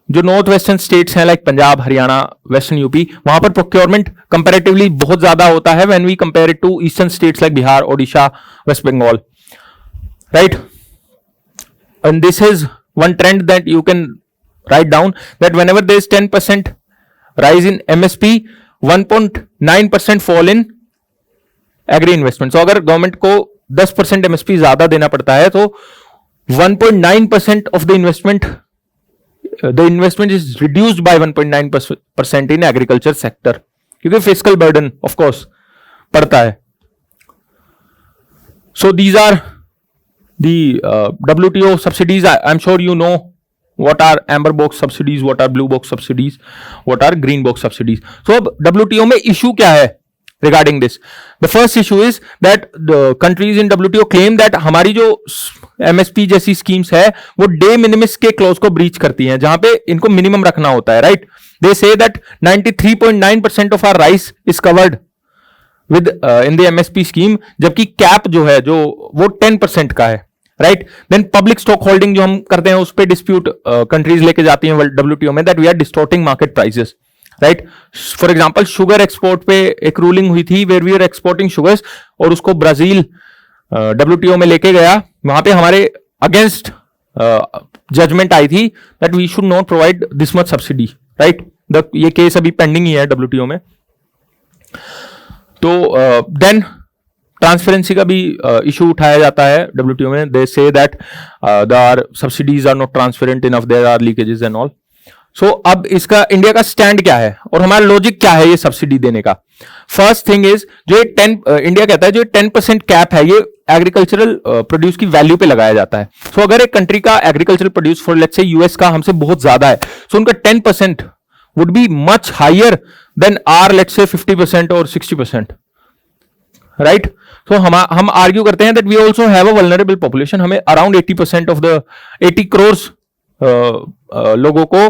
जो नॉर्थ वेस्टर्न स्टेट्स हैं like Punjab, Haryana, western UP, वहां पर प्रोक्योरमेंट कंपैरेटिवली बहुत ज्यादा होता है when we compare it to eastern states like Bihar, Odisha, West Bengal, right. And this is one trend that you can write down, that whenever there is 10% rise in MSP, 1.9% fall in agri investment. So अगर government को 10% MSP ज्यादा देना पड़ता है तो 1.9% of the investment is reduced by 1.9% in agriculture sector, क्योंकि fiscal burden of course पड़ता है. So these are the WTO subsidies. I'm sure you know what are amber box subsidies, what are blue box subsidies, what are green box subsidies. So अब WTO में issue क्या है regarding this? The first issue is that the countries in WTO claim that हमारी जो MSP जैसी schemes है वो de minimis के clause को breach करती हैं, जहां पे इनको minimum रखना होता है, right? They say that 93.9% of our rice is covered with in the MSP scheme, जबकि cap जो है जो वो 10% का है, right. Then public stock holding जो हम करते हैं उस पर डिस्प्यूट कंट्रीज लेके जाती हैं WTO में, that we are distorting market prices, right. For example sugar export पे एक रूलिंग हुई थी where we are exporting sugars, और उसको ब्राजील WTO में लेके गया. वहां पे हमारे अगेंस्ट जजमेंट आई थी that we should not provide this much subsidy, right. ये केस अभी पेंडिंग ही है WTO में. तो देन ट्रांसपेरेंसी का भी इशू उठाया जाता है WTO में. They say that their subsidies are not transparent enough, there are leakages and all. So अब इसका इंडिया का स्टैंड क्या है और हमारा लॉजिक क्या है ये सब्सिडी देने का? फर्स्ट थिंग इज जो ये इंडिया कहता है जो 10% कैप है ये एग्रीकल्चरल प्रोड्यूस की वैल्यू पे लगाया जाता है. सो अगर एक कंट्री का agricultural produce for let's say US का हमसे बहुत ज्यादा है, सो उनका 10% would be much higher than our let's say 50% और 60%, राइट. तो हम आर्ग्यू करते हैं that we also have a vulnerable population. हमें अराउंड 80% ऑफ द 80 करोड़ लोगों को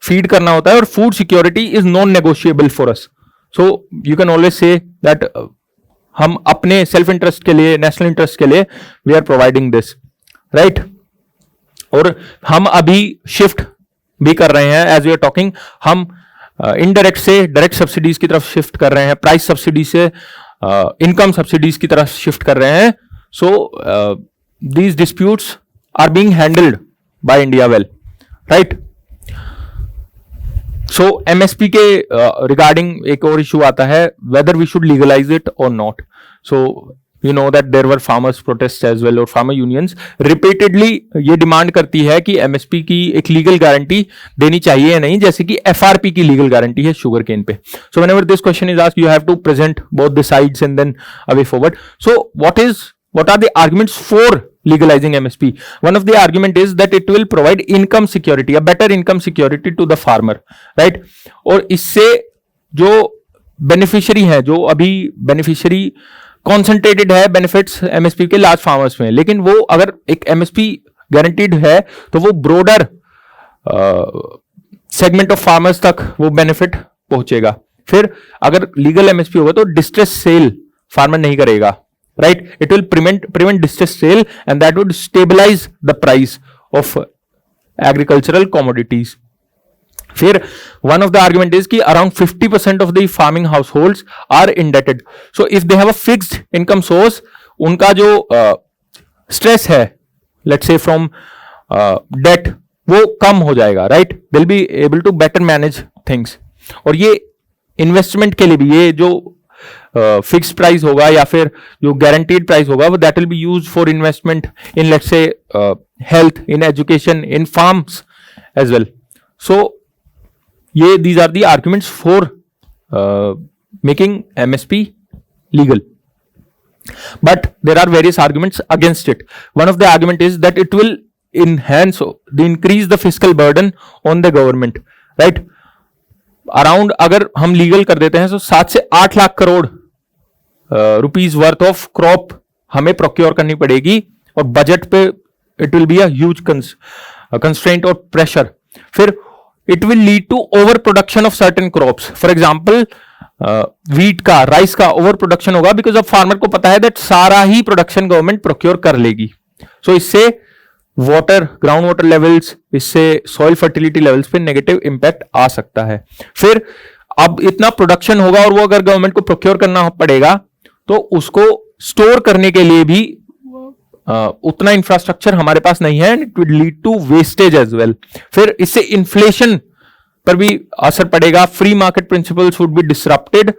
फीड करना होता है और food security is non negotiable for us. So you can always say that हम अपने सेल्फ इंटरेस्ट के लिए, नेशनल इंटरेस्ट के लिए we are providing this, right. और हम अभी शिफ्ट भी कर रहे हैं एज वी आर टॉकिंग. हम इनडायरेक्ट से डायरेक्ट सब्सिडीज की तरफ शिफ्ट कर रहे हैं, प्राइस सब्सिडी से इनकम सब्सिडीज की तरफ शिफ्ट कर रहे हैं. So these disputes are being handled by India well, right. So MSP के रिगार्डिंग एक और इशू आता है, whether we should legalise it और not. So you know that there were farmers protests as well, और farmer unions repeatedly ये demand करती है कि एमएसपी की एक लीगल गारंटी देनी चाहिए या नहीं, जैसे कि एफआरपी की लीगल गारंटी है शुगर केन पे. सो whenever this question is asked, you have to present both the sides and then a way forward. So what are the arguments for legalizing MSP? One of the argument is that it will provide income security, a better income security to the farmer, right? और इससे जो beneficiary है, जो अभी beneficiary concentrated है benefits MSP के large farmers में, लेकिन वो अगर एक एमएसपी गारंटीड है तो वो ब्रॉडर सेगमेंट ऑफ फार्मर्स तक वो बेनिफिट पहुंचेगा. फिर अगर लीगल एमएसपी होगा तो डिस्ट्रेस सेल फार्मर नहीं करेगा, right. It will prevent distress sell and that would stabilise the price of agricultural commodities. फिर one of the argument is कि around 50% of the farming household are indebted. So if they have a fixed income source, उनका जो stress है let's say from date वो कम हो जाएगा, right. They will be able to better manage things. और ये इन्वेस्टमेंट के लिए भी ये जो फिक्स प्राइस होगा या फिर जो गारंटीड प्राइस होगा वो that will be used for investment in let's say health, in education, in farms as well. So ये these are the arguments for making MSP legal. But there are various arguments against it. One of the argument is that it will increase the fiscal burden on the government, right? Around अगर हम legal कर देते हैं तो 7 से 8 lakh crore rupees worth of crop हमें procure करनी पड़ेगी और बजट पे it will be a huge constraint और प्रेशर. फिर it will lead to overproduction of certain crops. For example, wheat का, राइस का ओवर प्रोडक्शन होगा बिकॉज अब फार्मर को पता है दैट सारा ही प्रोडक्शन गवर्नमेंट प्रोक्योर कर लेगी. सो इससे वाटर, ग्राउंड वाटर लेवल्स, इससे सॉइल फर्टिलिटी लेवल्स पे नेगेटिव इंपैक्ट आ सकता है. फिर अब इतना प्रोडक्शन होगा और वो अगर गवर्नमेंट को प्रोक्योर करना पड़ेगा तो उसको स्टोर करने के लिए भी उतना इंफ्रास्ट्रक्चर हमारे पास नहीं है, and it will lead to wastage as well. फिर इससे इन्फ्लेशन पर भी असर पड़ेगा, free market principles would be disrupted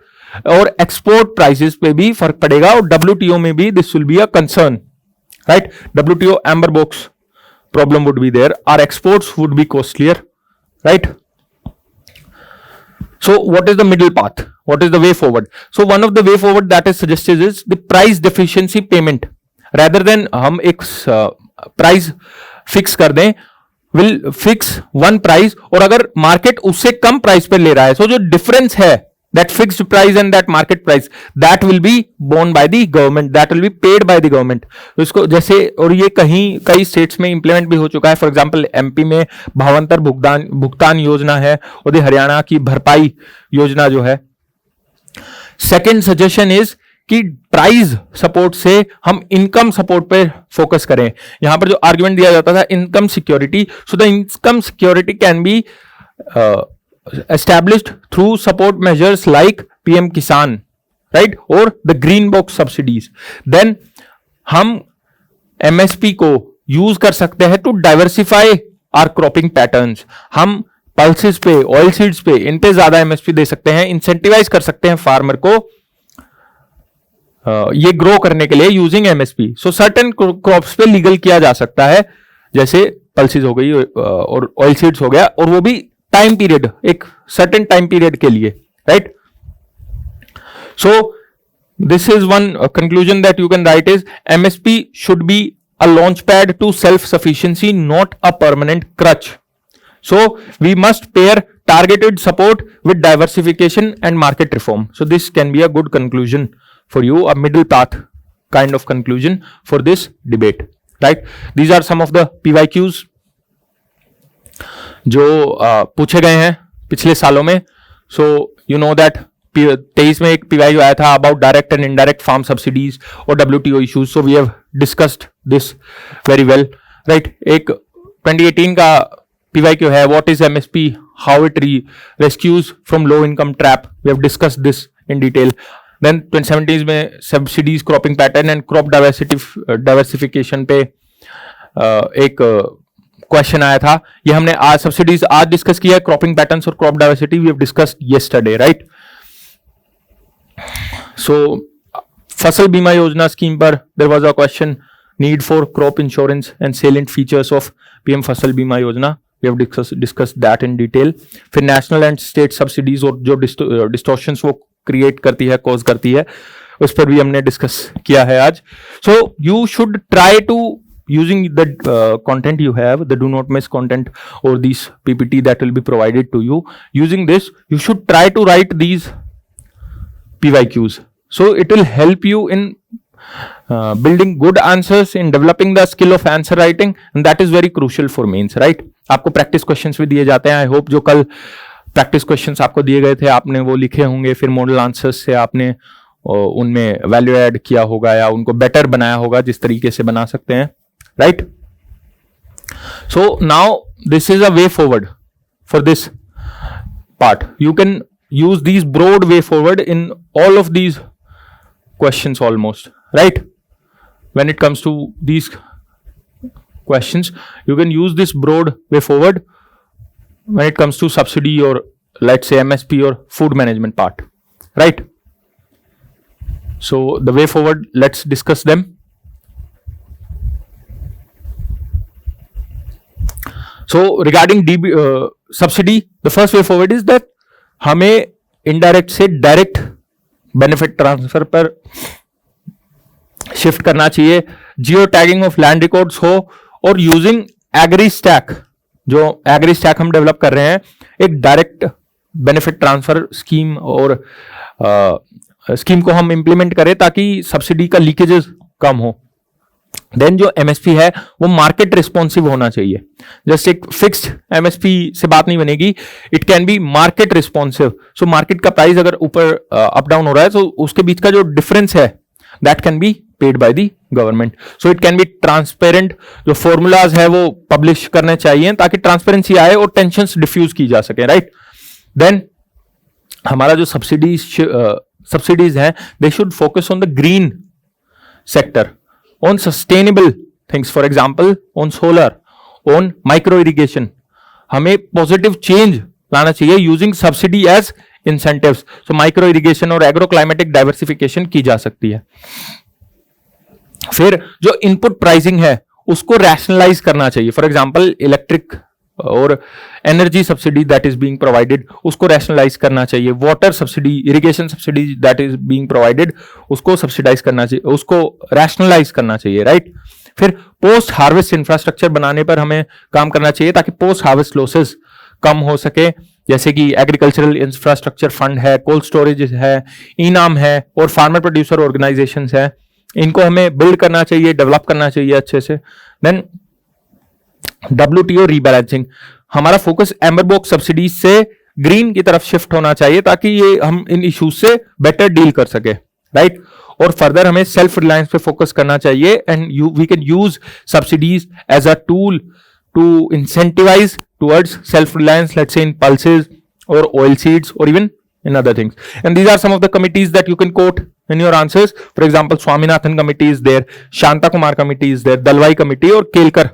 और एक्सपोर्ट प्राइसेस पे भी फर्क पड़ेगा, और WTO में भी this will be a concern, right. WTO amber box problem would be there, our exports would be costlier, right. So what is the middle path? What is the way forward? So one of the way forward that is suggested is the price deficiency payment. Rather than हम एक price fix कर दें, will fix one price, और अगर market उससे कम price पे ले रहा है, सो जो डिफरेंस है that fixed price and that market price, that will be borne by the government, that will be paid by the government. इसको जैसे, और ये कई स्टेट्स में इंप्लीमेंट भी हो चुका है. फॉर एग्जांपल MP में भावांतर भुगतान योजना है, और हरियाणा की भरपाई योजना जो है. सेकेंड सजेशन इज कि प्राइस सपोर्ट से हम इनकम सपोर्ट पे फोकस करें. यहां पर जो आर्गुमेंट दिया जाता था income security, so the income security can be established through support measures like PM Kisan, right, or the green box subsidies. Then हम MSP को यूज कर सकते हैं to diversify our cropping patterns. हम पल्सेस पे, ऑयल सीड्स पे, इन पे ज्यादा MSP दे सकते हैं, इंसेंटिवाइज कर सकते हैं फार्मर को ये ग्रो करने के लिए यूजिंग MSP. सो सर्टेन क्रॉप्स पे लीगल किया जा सकता है, जैसे पल्सेस हो गई और ऑयल सीड्स हो गया, और वो भी टाइम पीरियड, एक सर्टेन टाइम पीरियड के लिए, right. So this is one conclusion that you can write is MSP should be a launch pad to self sufficiency, not a permanent crutch. So we must pair targeted support with diversification and market reform. So this can be a good conclusion for you, a middle path kind of conclusion for this debate, right. These are some of the PYQs जो पूछे गए हैं पिछले सालों में. So you know that 23 में एक PYQ आया था about direct and indirect farm subsidies और WTO issues. So we have discussed this very well, right. एक 2018 का PYQ है, what is MSP, how it rescues from low income trap. We have discussed this in detail. Then 2017 में subsidies, cropping pattern and crop diversification पे एक question आया था. ये हमने आज सब्सिडीज आज डिस्कस किया है. क्रॉपिंग पैटर्न्स और crop diversity we have discussed yesterday, right. So Fasal Bima Yojana scheme पर there was a question, need for crop insurance and salient features of PM Fasal Bima Yojana. We have discussed that in detail. फिर national and state subsidies और जो distortions वो create करती है, cause करती है, उस पर भी हमने डिस्कस किया है आज. So you should try to using the content you have, the do not miss content or these PPT that will be provided to you. Using this, you should try to write these PYQs. So it will help you in building good answers, in developing the skill of answer writing, and that is very crucial for mains, right? आपको practice questions भी दिए जाते हैं. I hope जो कल practice questions आपको दिए गए थे आपने वो लिखे होंगे, फिर model answers से आपने उनमें value add किया होगा या उनको better बनाया होगा जिस तरीके से बना सकते हैं, right. So now this is a way forward for this part. You can use these broad way forward in all of these questions almost, right. When it comes to these questions, you can use this broad way forward when it comes to subsidy or let's say MSP or food management part, right. So the way forward, let's discuss them. So regarding subsidy, the first way forward is that हमें indirect से direct benefit transfer पर shift करना चाहिए. Geo tagging of land records हो और using agri stack, जो agri stack हम develop कर रहे हैं, एक डायरेक्ट बेनिफिट ट्रांसफर स्कीम और स्कीम को हम इंप्लीमेंट करें ताकि सब्सिडी का लीकेजेस कम हो. देन जो एमएसपी है वो मार्केट रिस्पॉन्सिव होना चाहिए. जस्ट एक फिक्स्ड एमएसपी से बात नहीं बनेगी, it can B market responsive. So market का प्राइस अगर ऊपर अप डाउन हो रहा है तो उसके बीच का जो डिफरेंस है that can be paid by the government. So it can be transparent. जो फॉर्मूलाज है वो पब्लिश करने चाहिए ताकि ट्रांसपेरेंसी आए और टेंशंस डिफ्यूज की जा सके, राइट. देन हमारा जो सब्सिडीज है they should focus on the green sector, on sustainable things, for example on solar, on micro irrigation. हमें पॉजिटिव चेंज लाना चाहिए using subsidy as incentives. So micro irrigation और एग्रो क्लाइमेटिक डाइवर्सिफिकेशन की जा सकती है. फिर जो इनपुट प्राइसिंग है उसको रैशनलाइज करना चाहिए. फॉर एग्जांपल इलेक्ट्रिक और energy subsidy that is being provided उसको रैशनलाइज करना चाहिए. Water subsidy, irrigation subsidy that is being provided उसको सब्सिडाइज करना चाहिए, उसको रैशनलाइज करना चाहिए, राइट. फिर पोस्ट हार्वेस्ट इंफ्रास्ट्रक्चर बनाने पर हमें काम करना चाहिए ताकि पोस्ट हार्वेस्ट लॉसेस कम हो सके. जैसे कि एग्रीकल्चरल इंफ्रास्ट्रक्चर फंड है, कोल्ड स्टोरेज है, इनाम है और फार्मर प्रोड्यूसर ऑर्गेनाइजेशंस है. इनको हमें बिल्ड करना चाहिए, डेवलप करना चाहिए अच्छे से. देन WTO रीबैलेंसिंग, हमारा फोकस एम्बर बॉक्स सब्सिडीज से ग्रीन की तरफ शिफ्ट होना चाहिए ताकि ये हम इन इश्यूज से बेटर डील कर सके, राइट. और फर्दर हमें सेल्फ रिलायंस पे फोकस करना चाहिए and we can use subsidies as a tool to incentivise towards self reliance, let's say in pulses और ऑयल सीड्स और even in other things. And these are some of the committees that you can quote in your answers. For example, Swaminathan committee is there, Shanta Kumar committee is there, Dalwai committee or Kelkar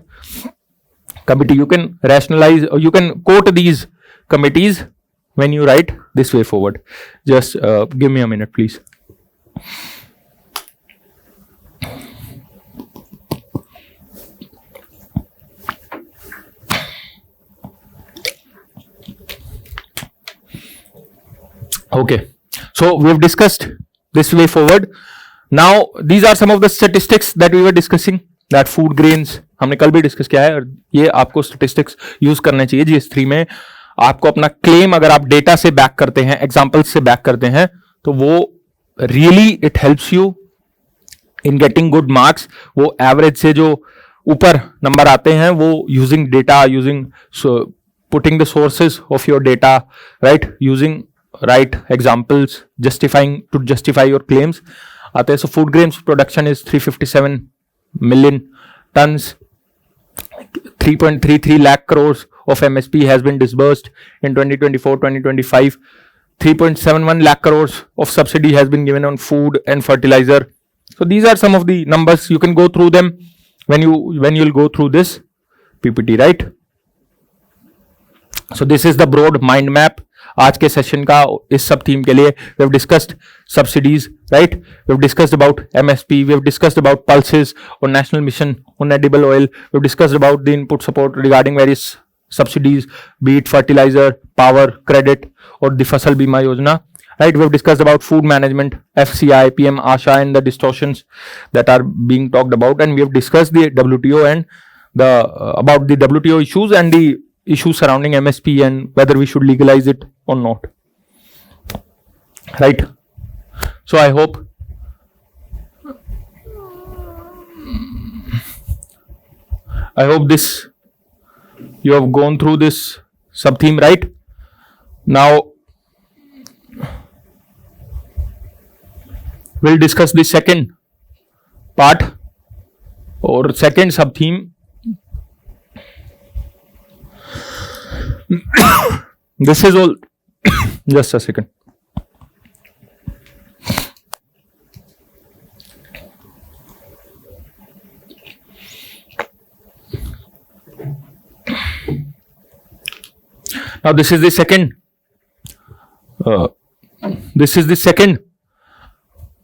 committee. You can rationalize or you can quote these committees when you write this way forward. Just give me a minute, please. Okay, so we've discussed this way forward. Now these are some of the statistics that we were discussing, that food grains हमने कल भी discuss किया है और ये आपको statistics use करने चाहिए GS3 में. आपको अपना क्लेम अगर आप डेटा से बैक करते हैं, एग्जांपल्स से बैक करते हैं, तो वो really it helps you in getting good marks. वो एवरेज से जो ऊपर नंबर आते हैं वो using data, using putting the sources of your data, right, using right examples, justifying to justify your claims आते हैं. So food grains production is 357 million tons, 3.33 lakh crores of MSP has been disbursed in 2024-2025. 3.71 lakh crores of subsidy has been given on food and fertilizer. So these are some of the numbers. You can go through them when you'll go through this PPT, right? So this is the broad mind map आज के session का इस सब theme के लिए. We have discussed subsidies, right, we have discussed about MSP, we have discussed about pulses और national mission on edible oil, we have discussed about the input support regarding various subsidies, be it fertiliser, power, credit और the Fasal Bima योजना, right. We have discussed about food management, FCI, PM ASHA and the distortions that are being talked about, and we have discussed the WTO and the about the WTO issues and the issues surrounding MSP and whether we should legalize it or not, right. So I hope this you have gone through this sub theme, right. Now we'll discuss the second part or second sub theme. This is all. Just a second. Now this is the second. This is the second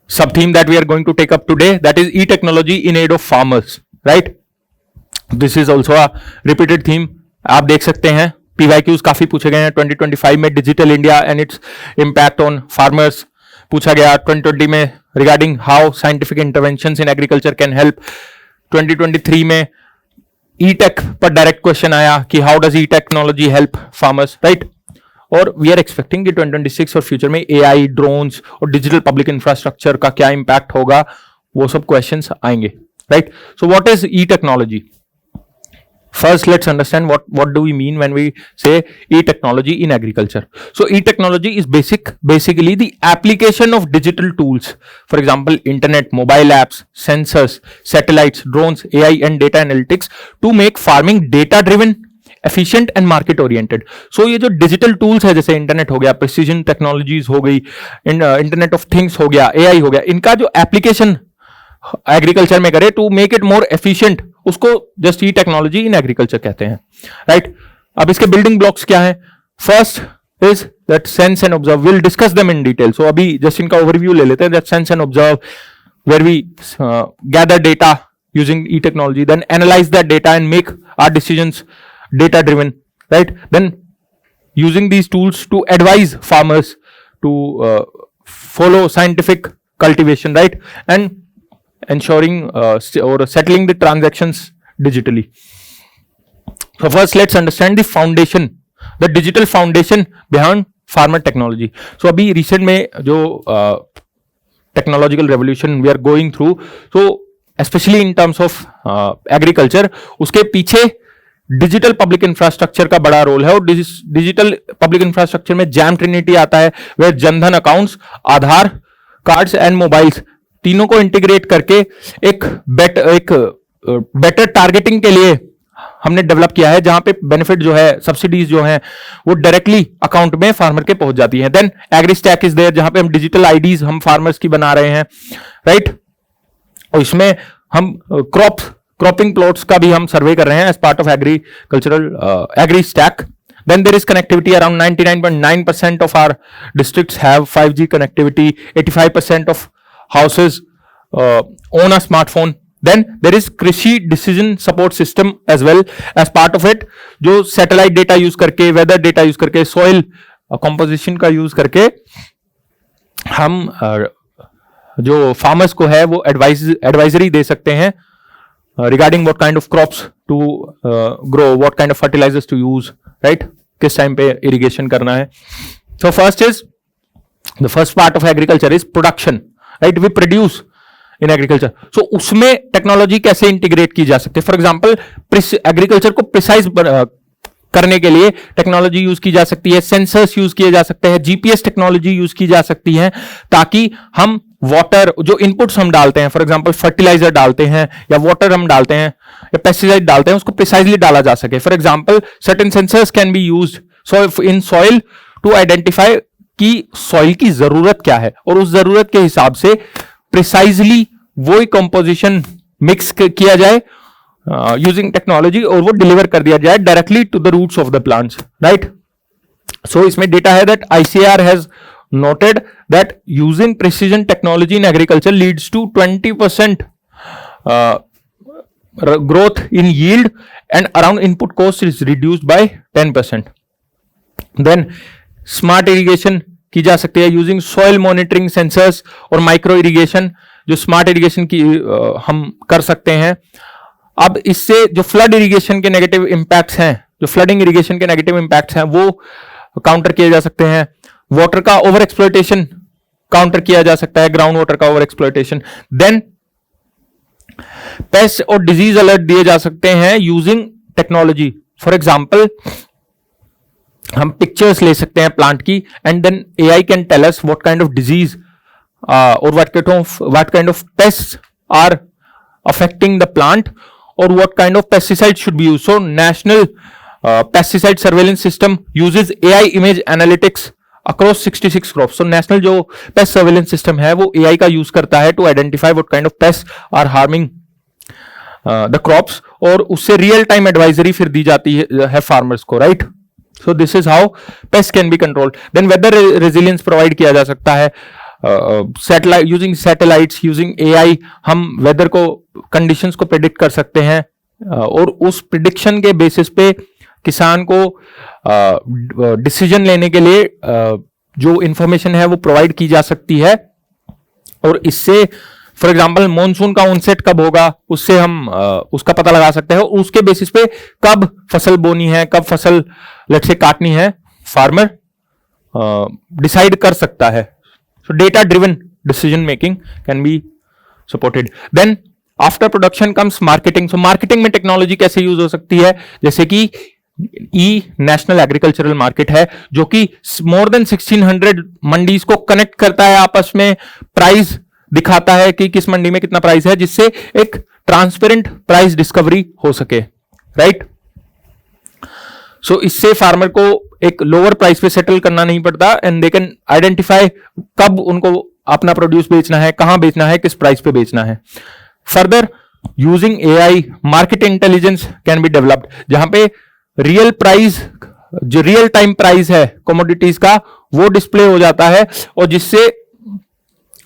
sub-theme that we are going to take up today. That is e-technology in aid of farmers. Right. This is also a repeated theme. आप देख सकते हैं PYQs काफी पूछे गए हैं. 2025 में Digital India and its impact on farmers पूछा गया. 2020 में regarding how scientific interventions in agriculture can help. 2023 में ई-टेक पर डायरेक्ट क्वेश्चन आया कि how does e technology help farmers, right. और वी आर एक्सपेक्टिंग कि 2026 और फ्यूचर में AI, ड्रोन्स और डिजिटल पब्लिक इंफ्रास्ट्रक्चर का क्या इंपैक्ट होगा, वो सब क्वेश्चंस आएंगे. right? So what is e-technology? First, let's understand what do we mean when we say e-technology in agriculture. So e-technology is basically the application of digital tools, for example internet, mobile apps, sensors, satellites, drones, AI and data analytics, to make farming data driven, efficient and market oriented. So ये जो digital tools है, जैसे internet हो गया, precision technologies हो गई, internet of things हो गया, AI हो गया, इनका जो एप्लीकेशन एग्रीकल्चर में करे to make it more efficient, उसको just e technology in agriculture कहते हैं, राइट? अब इसके बिल्डिंग ब्लॉक्स क्या है? First is that sense and observe, will discuss them in detail. So अभी जस्ट इनका ओवरव्यू ले लेते हैं. That sense and observe, where we gather data using e technology, then analyse that data and make our decisions data driven, right? Then using these tools to advise farmers to follow scientific cultivation, right? And ensuring or settling the transactions digitally. So first let's understand the foundation, the digital foundation behind farmer technology. So अभी recent में जो technological revolution we are going through, so especially in terms of agriculture, उसके पीछे digital public infrastructure का बड़ा role है. और digital public infrastructure में जैम ट्रिनिटी आता है, वह Jan Dhan accounts, Aadhaar cards and mobiles, तीनों को इंटीग्रेट करके एक बेटर टारगेटिंग के लिए हमने डेवलप किया है, जहां पे बेनिफिट जो है, सब्सिडीज जो है, वो डायरेक्टली अकाउंट में फार्मर के पहुंच जाती है. Then agri stack is there, जहां पे हम डिजिटल आईडीज हम फार्मर्स की बना रहे हैं, राइट? और इसमें हम क्रॉपिंग प्लॉट्स का भी हम सर्वे कर रहे हैं as part of agri stack. Then there is connectivity. Around 99.9% of our districts have 5G connectivity. 85% of houses own a smartphone. Then there is कृषि decision support system as well. As part of it, जो satellite data use करके, weather data use करके, soil composition का use करके, हम जो farmers को है वो advisory दे सकते हैं regarding what kind of crops to grow, what kind of fertilizers to use, right? किस टाइम पे irrigation करना है. So first is, the first part of agriculture is production, right? We produce in agriculture. So उसमें technology कैसे integrate की जा सकती है? फॉर एग्जाम्पल एग्रीकल्चर को प्रिसाइज करने के लिए टेक्नोलॉजी यूज की जा सकती है, सेंसर्स यूज किए जा सकते हैं, जीपीएस टेक्नोलॉजी यूज की जा सकती है, ताकि हम वाटर, जो इनपुट्स हम डालते हैं, फॉर एग्जांपल फर्टिलाइजर डालते हैं या वाटर हम डालते हैं या पेस्टिसाइड डालते हैं, उसको प्रिसाइजली डाला जा सके. For example certain sensors can be used in soil to identify कि सॉइल की जरूरत क्या है, और उस जरूरत के हिसाब से प्रिसाइजली वही कंपोजिशन मिक्स किया जाए यूजिंग टेक्नोलॉजी, और वो डिलीवर कर दिया जाए directly to the roots of the plants, right? So इसमें डेटा है that ICAR has noted that using precision technology in agriculture leads to 20% growth in yield, and around input cost is reduced by 10%. Then smart irrigation की जा सकती है using soil monitoring sensors और micro irrigation, जो smart irrigation की हम कर सकते हैं. अब इससे जो फ्लड इरिगेशन के नेगेटिव इंपैक्ट्स हैं, जो फ्लडिंग इरिगेशन के नेगेटिव इंपैक्ट्स हैं, वो काउंटर किए जा सकते हैं. वाटर का ओवर एक्सप्लॉयटेशन काउंटर किया जा सकता है, ग्राउंड वाटर का ओवर एक्सप्लॉयटेशन. देन पेस्ट और डिजीज अलर्ट दिए जा सकते हैं यूजिंग टेक्नोलॉजी. फॉर एग्जांपल हम पिक्चर्स ले सकते हैं प्लांट की, and then AI can tell us what kind of disease और what kind of pest are affecting the plant, or what kind of pesticide should be used. So national pesticide surveillance system uses AI image analytics across 66 crops. So national जो pest surveillance system है वो AI का use करता है to identify what kind of pests are harming the crops, और उससे real time advisory फिर दी जाती है farmers को, right? So this is how pests can be controlled. Then weather resilience provide किया जा सकता है satellite, using satellites, using AI हम वेदर को, कंडीशंस को प्रिडिक्ट कर सकते हैं, और उस प्रिडिक्शन के बेसिस पे किसान को डिसीजन लेने के लिए जो इंफॉर्मेशन है वो प्रोवाइड की जा सकती है. और इससे फॉर एग्जांपल मॉनसून का ऑनसेट कब होगा, उससे हम उसका पता लगा सकते हैं, और उसके बेसिस पे कब फसल बोनी है, कब फसल लेट्स से काटनी है, फार्मर डिसाइड कर सकता है. So data driven decision making can be supported. Then after production comes marketing. So marketing में टेक्नोलॉजी कैसे यूज हो सकती है, जैसे कि ई नेशनल एग्रीकल्चरल मार्केट है जो कि मोर देन 1600 मंडीज को कनेक्ट करता है आपस में, प्राइस दिखाता है कि किस मंडी में कितना प्राइस है, जिससे एक ट्रांसपेरेंट प्राइस डिस्कवरी हो सके, राइट। सो इससे फार्मर को एक लोअर प्राइस पे सेटल करना नहीं पड़ता एंड दे कैन आइडेंटिफाई कब उनको अपना प्रोड्यूस बेचना है, कहां बेचना है, किस प्राइस पे बेचना है। Further using AI market intelligence can be developed, जहां पे रियल प्राइस, जो रियल टाइम प्राइस है कमोडिटीज का, वो डिस्प्ले हो जाता है और जिससे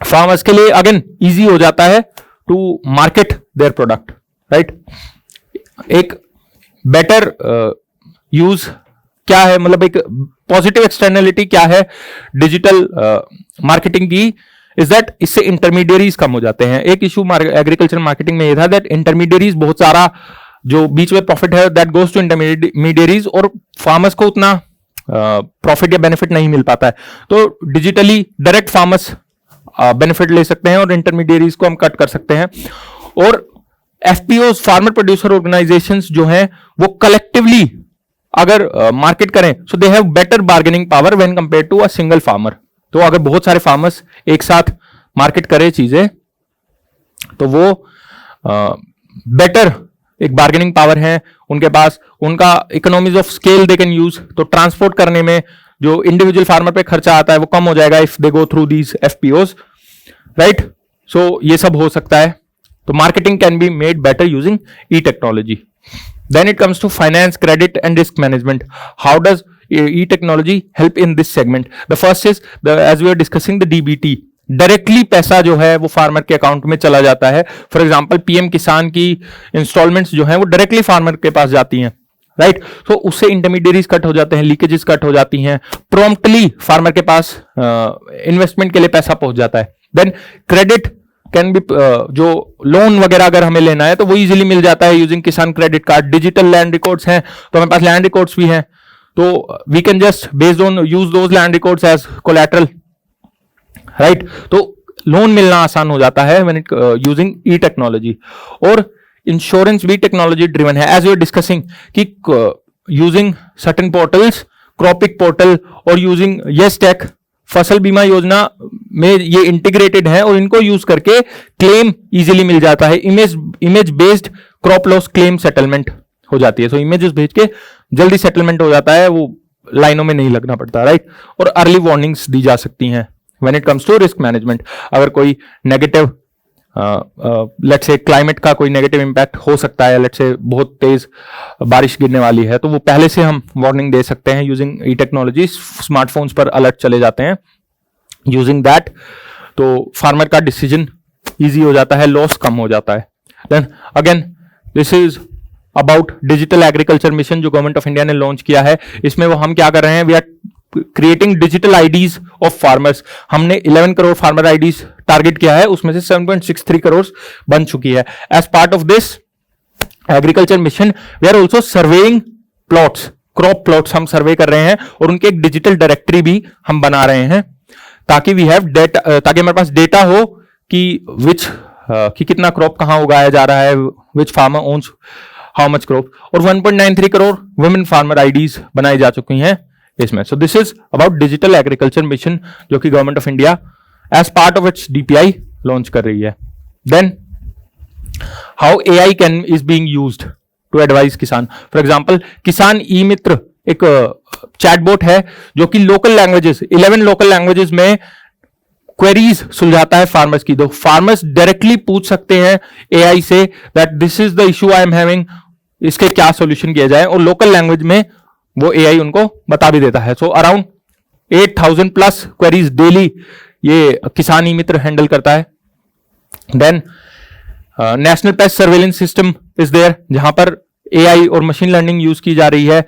फार्मर्स के लिए अगेन इजी हो जाता है to market their product, right. एक बेटर यूज क्या है, मतलब एक पॉजिटिव एक्सटर्नलिटी क्या है डिजिटल मार्केटिंग की, इज दैट इससे इंटरमीडियरीज कम हो जाते हैं। एक इशू एग्रीकल्चर मार्केटिंग में ये था दैट इंटरमीडियरीज, बहुत सारा जो बीच में प्रॉफिट है दैट गोज टू इंटरमीडियरीज और फार्मर्स को उतना प्रॉफिट या बेनिफिट नहीं मिल पाता है। तो डिजिटली डायरेक्ट फार्मर्स बेनिफिट ले सकते हैं और इंटरमीडियरीज को हम कट कर सकते हैं। और एफपीओ फार्मर प्रोड्यूसर ऑर्गेनाइजेशंस जो हैं वो कलेक्टिवली अगर मार्केट करें, so they have better bargaining power when compare to a single farmer. तो अगर बहुत सारे फार्मर्स एक साथ मार्केट करें चीजें, तो वो बेटर एक बार्गेनिंग पावर है उनके पास, उनका economies of scale they can use. तो ट्रांसपोर्ट करने में जो इंडिविजुअल फार्मर पे खर्चा आता है वो कम हो जाएगा if they go through these FPOs, right. So ये सब हो सकता है। तो marketing can be made better using e technology. Then it comes to finance, credit and risk management. How does e-technology help in this segment? The first is as we are discussing the DBT. Directly पैसा जो है वो farmer के account में चला जाता है। For example PM किसान की इंस्टॉलमेंट्स जो है वो डायरेक्टली फार्मर के पास जाती हैं, राइट। तो उससे इंटरमीडियरीज कट हो जाते हैं, लीकेजेस कट हो जाती हैं, प्रॉम्प्टली फार्मर के पास इन्वेस्टमेंट के लिए पैसा पहुंच जाता है। देन क्रेडिट कैन बी, जो लोन वगैरह अगर हमें लेना है तो वो इजीली मिल जाता है using Kisan credit card. Digital land records हैं तो हमारे पास लैंड रिकॉर्ड्स भी हैं, तो we can just based on use those land records as collateral, right. तो लोन मिलना आसान हो जाता है when it using e technology. और इंश्योरेंस भी टेक्नोलॉजी ड्रिवन है, एज वी आर डिस्कसिंग कि using certain portals, CROPIC portal और using YES tech, Fasal Bima योजना में ये इंटीग्रेटेड है और इनको यूज करके क्लेम इजीली मिल जाता है। Image based crop loss claim settlement हो जाती है। सो इमेजेस भेज के जल्दी सेटलमेंट हो जाता है, वो लाइनों में नहीं लगना पड़ता, राइट। और अर्ली वार्निंग्स दी जा सकती हैं। When it comes to risk management, अगर कोई नेगेटिव लेट्स से क्लाइमेट का कोई नेगेटिव इंपैक्ट हो सकता है, लेट्स से बहुत तेज बारिश गिरने वाली है, तो वो पहले से हम वार्निंग दे सकते हैं यूजिंग ई टेक्नोलॉजी। स्मार्टफोन्स पर अलर्ट चले जाते हैं यूजिंग दैट, तो फार्मर का डिसीजन इजी हो जाता है, लॉस कम हो जाता है। Then again this is about digital agriculture mission जो गवर्नमेंट ऑफ इंडिया ने लॉन्च किया है। इसमें वो हम क्या कर रहे हैं, we are creating digital IDs of farmers. हमने 11 करोड़ फार्मर आईडीज टारगेट किया है, उसमें से 7.63 करोड़ बन चुकी है। As part of this agriculture mission we are also surveying plots, crop plots हम सर्वे कर रहे हैं और उनके एक डिजिटल डायरेक्टरी भी हम बना रहे हैं, ताकि वी हैव डेटा, ताकि हमारे पास डेटा हो कि कि कितना क्रॉप कहां उगाया जा रहा है, which farmer owns how much crop. और 1.93 करोड़ वुमेन फार्मर आईडीज बनाई जा चुकी हैं इसमें। So this is about digital agriculture mission जो कि government of India as part of its DPI launch कर रही है। Then how AI can is being used to advise किसान। For example Kisan e Mitra एक चैटबॉट है जो कि लोकल लैंग्वेजेस, 11 लोकल लैंग्वेजेस में क्वेरीज सुलझाता है फार्मर्स की। तो फार्मर्स डायरेक्टली पूछ सकते हैं AI say that this is the issue I am having, इसके क्या सॉल्यूशन किया जाए, और लोकल लैंग्वेज में वो एआई उनको बता भी देता है। So around 8000 plus queries daily ये किसान ई मित्र हैंडल करता है। Then national pest surveillance system is there, जहां पर एआई और मशीन लर्निंग यूज की जा रही है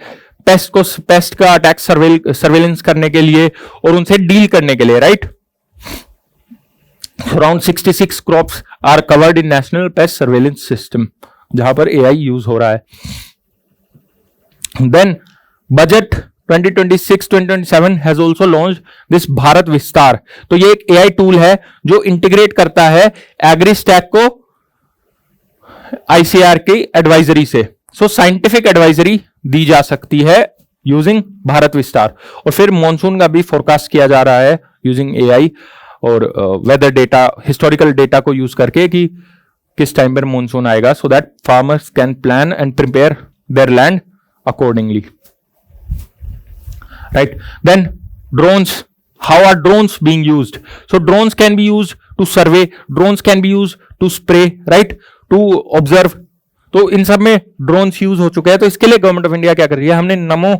पेस्ट का अटैक सर्वेलेंस करने के लिए और उनसे डील करने के लिए, right. Around 66 crops are covered in national pest surveillance system, जहां पर एआई यूज हो रहा है। Then budget 2026-2027 has also launch this Bharat Vistaar. तो ये एक एआई टूल है जो इंटीग्रेट करता है एग्री स्टैक को आईसीआर की एडवाइजरी से। सो साइंटिफिक एडवाइजरी दी जा सकती है यूजिंग भारत विस्तार, और फिर मॉनसून का भी फोरकास्ट किया जा रहा है यूजिंग एआई और वेदर डेटा, हिस्टोरिकल डेटा को यूज करके कि किस टाइम पर मॉनसून आएगा, so that farmers can plan and prepare their land accordingly, right. Then drones, how are drones being used? So drones can be used to survey, drones can be used to spray, right, to observe. तो इन सब में drones use हो चुके हैं। तो इसके लिए गवर्नमेंट ऑफ इंडिया क्या कर रही है, हमने नमो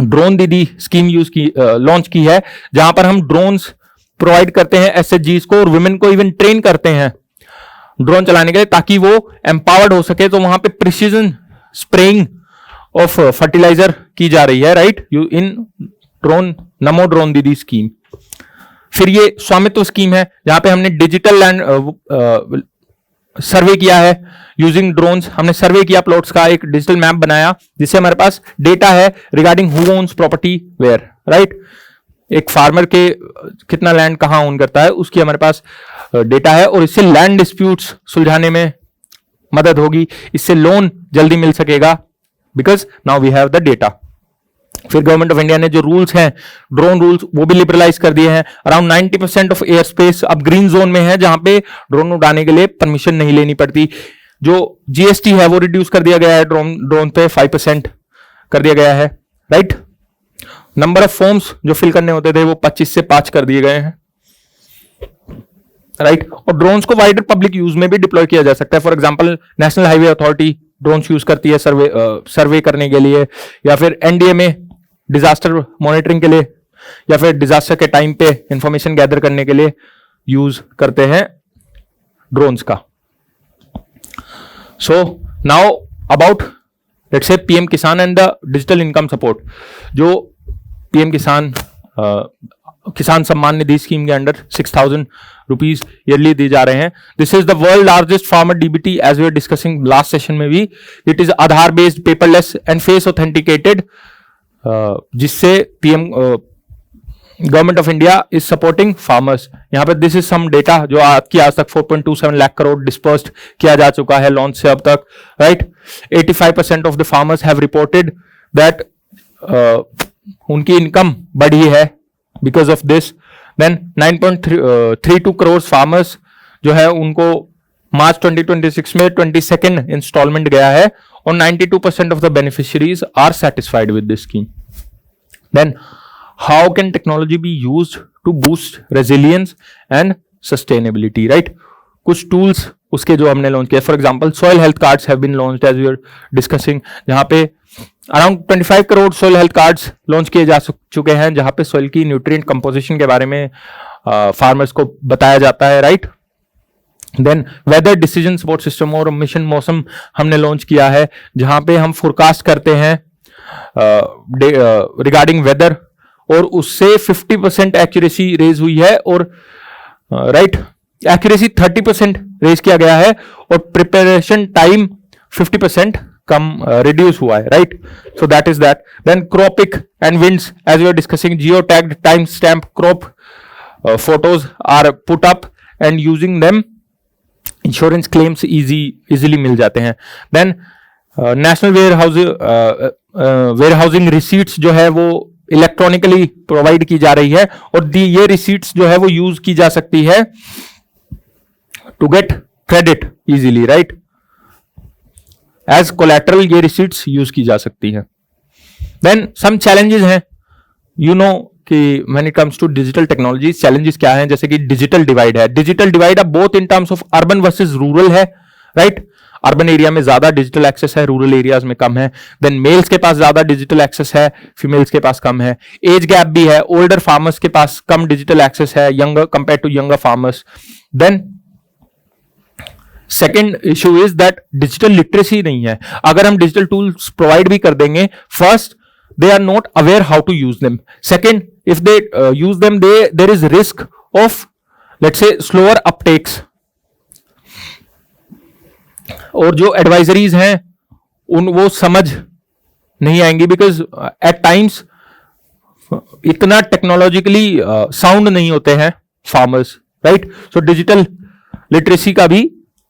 ड्रोन दीदी स्कीम लॉन्च की है, जहां पर हम ड्रोन्स प्रोवाइड करते हैं एसएचजीज को, और वुमेन को इवन ट्रेन करते हैं ड्रोन चलाने के लिए, ताकि वो एम्पावर्ड हो सके। तो वहां पे प्रिसीजन स्प्रेइंग ऑफ फर्टिलाइजर की जा रही है, राइट, इन ड्रोन, नमो ड्रोन दीदी स्कीम। फिर ये स्वामित्व स्कीम है, जहां पे हमने डिजिटल लैंड सर्वे किया है यूजिंग ड्रोन्स। हमने सर्वे किया प्लॉट्स का, एक डिजिटल मैप बनाया, जिससे हमारे पास डेटा है regarding who owns property where, right. एक फार्मर के कितना लैंड कहां ओन करता है, उसकी हमारे पास डेटा है, और इससे लैंड डिस्प्यूट्स सुलझाने में मदद होगी, इससे लोन जल्दी मिल सकेगा, because now we have the data. फिर गवर्नमेंट ऑफ इंडिया ने जो रूल्स हैं, ड्रोन रूल्स, वो भी लिबरलाइज कर दिए हैं। अराउंड 90% ऑफ एयर स्पेस अब ग्रीन जोन में है, जहां पे ड्रोन उड़ाने के लिए परमिशन नहीं लेनी पड़ती। जो जीएसटी है वो रिड्यूस कर दिया गया है, ड्रोन पे 5% कर दिया गया है, राइट। नंबर ऑफ फॉर्म्स जो फिल करने होते थे वो 25 से 5 कर दिए गए हैं, राइट। और ड्रोन्स को वाइडर पब्लिक यूज में भी डिप्लॉय किया जा सकता है। For example national highway authority drones use करती है सर्वे करने के लिए, या फिर एनडीएमए डिजास्टर मॉनिटरिंग के लिए, या फिर डिजास्टर के टाइम पे इंफॉर्मेशन गैदर करने के लिए यूज करते हैं ड्रोन्स का। So now about let's say PM Kisan and the digital income support. जो पीएम किसान सम्मान निधि स्कीम के अंडर 6,000 रुपीज ईयरली दिए जा रहे हैं। This is the world largest farmer DBT, as we are discussing last session में भी। It is Aadhaar based, paperless and face authenticated, जिससे PM government of India is supporting farmers. यहां पर दिस इज सम डेटा जो आज तक 4.27 lakh crore dispersed किया जा चुका है लॉन्च से अब तक, right. 85% of the farmers have reported that उनकी इनकम बढ़ी है because of this. Then 9.32 crore farmers जो है उनको मार्च 2026 में 22nd इंस्टॉलमेंट गया है, और 92% of the beneficiaries are satisfied with this scheme. Then, how can technology be used to boost resilience and sustainability, right? कुछ tools उसके जो हमने लॉन्च किए, for example soil health cards have been launched as we are discussing, जहां पे around 25 crore soil health cards launch किए जा चुके हैं, जहां पे सॉइल की न्यूट्रिएंट कंपोजिशन के बारे में फार्मर्स को बताया जाता है, right. Then weather decision support system और मिशन मौसम हमने लॉन्च किया है, जहां पे हम फोरकास्ट करते हैं रिगार्डिंग वेदर, और उससे 50% एक्यूरेसी रेज हुई है, और राइट एक्यूरेसी 30% रेज किया गया है, और प्रिपरेशन टाइम 50% कम रिड्यूस हुआ है, right. So that is that. Then CROPIC and WINDS, as we are discussing, geotagged time stamp crop photos are put up and using them insurance claims easily मिल जाते हैं। Then national warehousing receipts जो है वो electronically provide की जा रही है, और ये रिसीट्स जो है वो यूज की जा सकती है to get credit easily, right. As collateral ये रिसीट्स यूज की जा सकती है। देन सम चैलेंजेस हैं, यू नो कि when it comes to digital technology challenges क्या हैं, जैसे कि डिजिटल डिवाइड है। डिजिटल डिवाइड अब both in terms of urban versus rural है, राइट। अर्बन एरिया में ज्यादा डिजिटल एक्सेस है, रूरल एरियाज में कम है। देन मेल्स के पास ज्यादा डिजिटल एक्सेस है, फीमेल्स के पास कम है। एज गैप भी है, ओल्डर फार्मर्स के पास कम डिजिटल एक्सेस है younger compare to younger farmers. Then second issue is that digital literacy नहीं है। अगर हम डिजिटल टूल्स प्रोवाइड भी कर देंगे, first they are not aware how to use them. Second, if they use them, there is risk of, let's say, slower uptakes. और जो advisories हैं वो समझ नहीं आएंगी, बिकॉज एट टाइम्स इतना टेक्नोलॉजिकली साउंड नहीं होते हैं farmers, right. So digital literacy का भी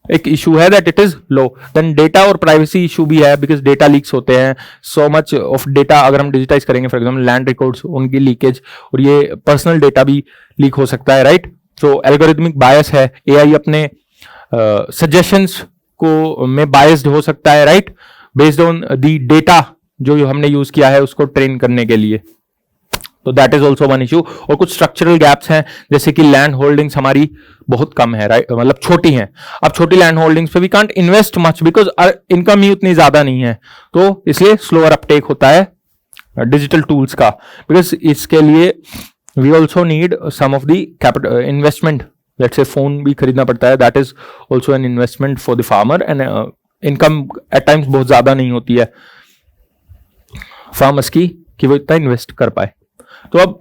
एक इशू है that it is low, then data और प्राइवेसी इशू भी है, बिकॉज डेटा लीक्स होते हैं, सो मच ऑफ डेटा अगर हम डिजिटाइज करेंगे, फॉर एग्जांपल लैंड रिकॉर्ड्स, उनकी लीकेज, और ये पर्सनल डेटा भी लीक हो सकता है, राइट। सो एल्गोरिथमिक बायस है, एआई अपने सजेशंस को में बायस्ड हो सकता है, right, based on the data जो हमने यूज किया है उसको ट्रेन करने के लिए। तो that is also one issue. और कुछ स्ट्रक्चरल गैप्स हैं, जैसे कि लैंड होल्डिंग्स हमारी बहुत कम है, राइट, मतलब छोटी हैं। अब छोटी लैंड होल्डिंग्स पे we can't invest much because income ही उतनी ज्यादा नहीं है, तो इसलिए स्लोअर अपटेक होता है डिजिटल टूल्स का, बिकॉज इसके लिए we also need some of the capital investment, let's say phone भी खरीदना पड़ता है, that is also an investment for the farmer, and income at times बहुत ज्यादा नहीं होती है फार्मर्स की कि वो इतना इन्वेस्ट कर पाए। तो अब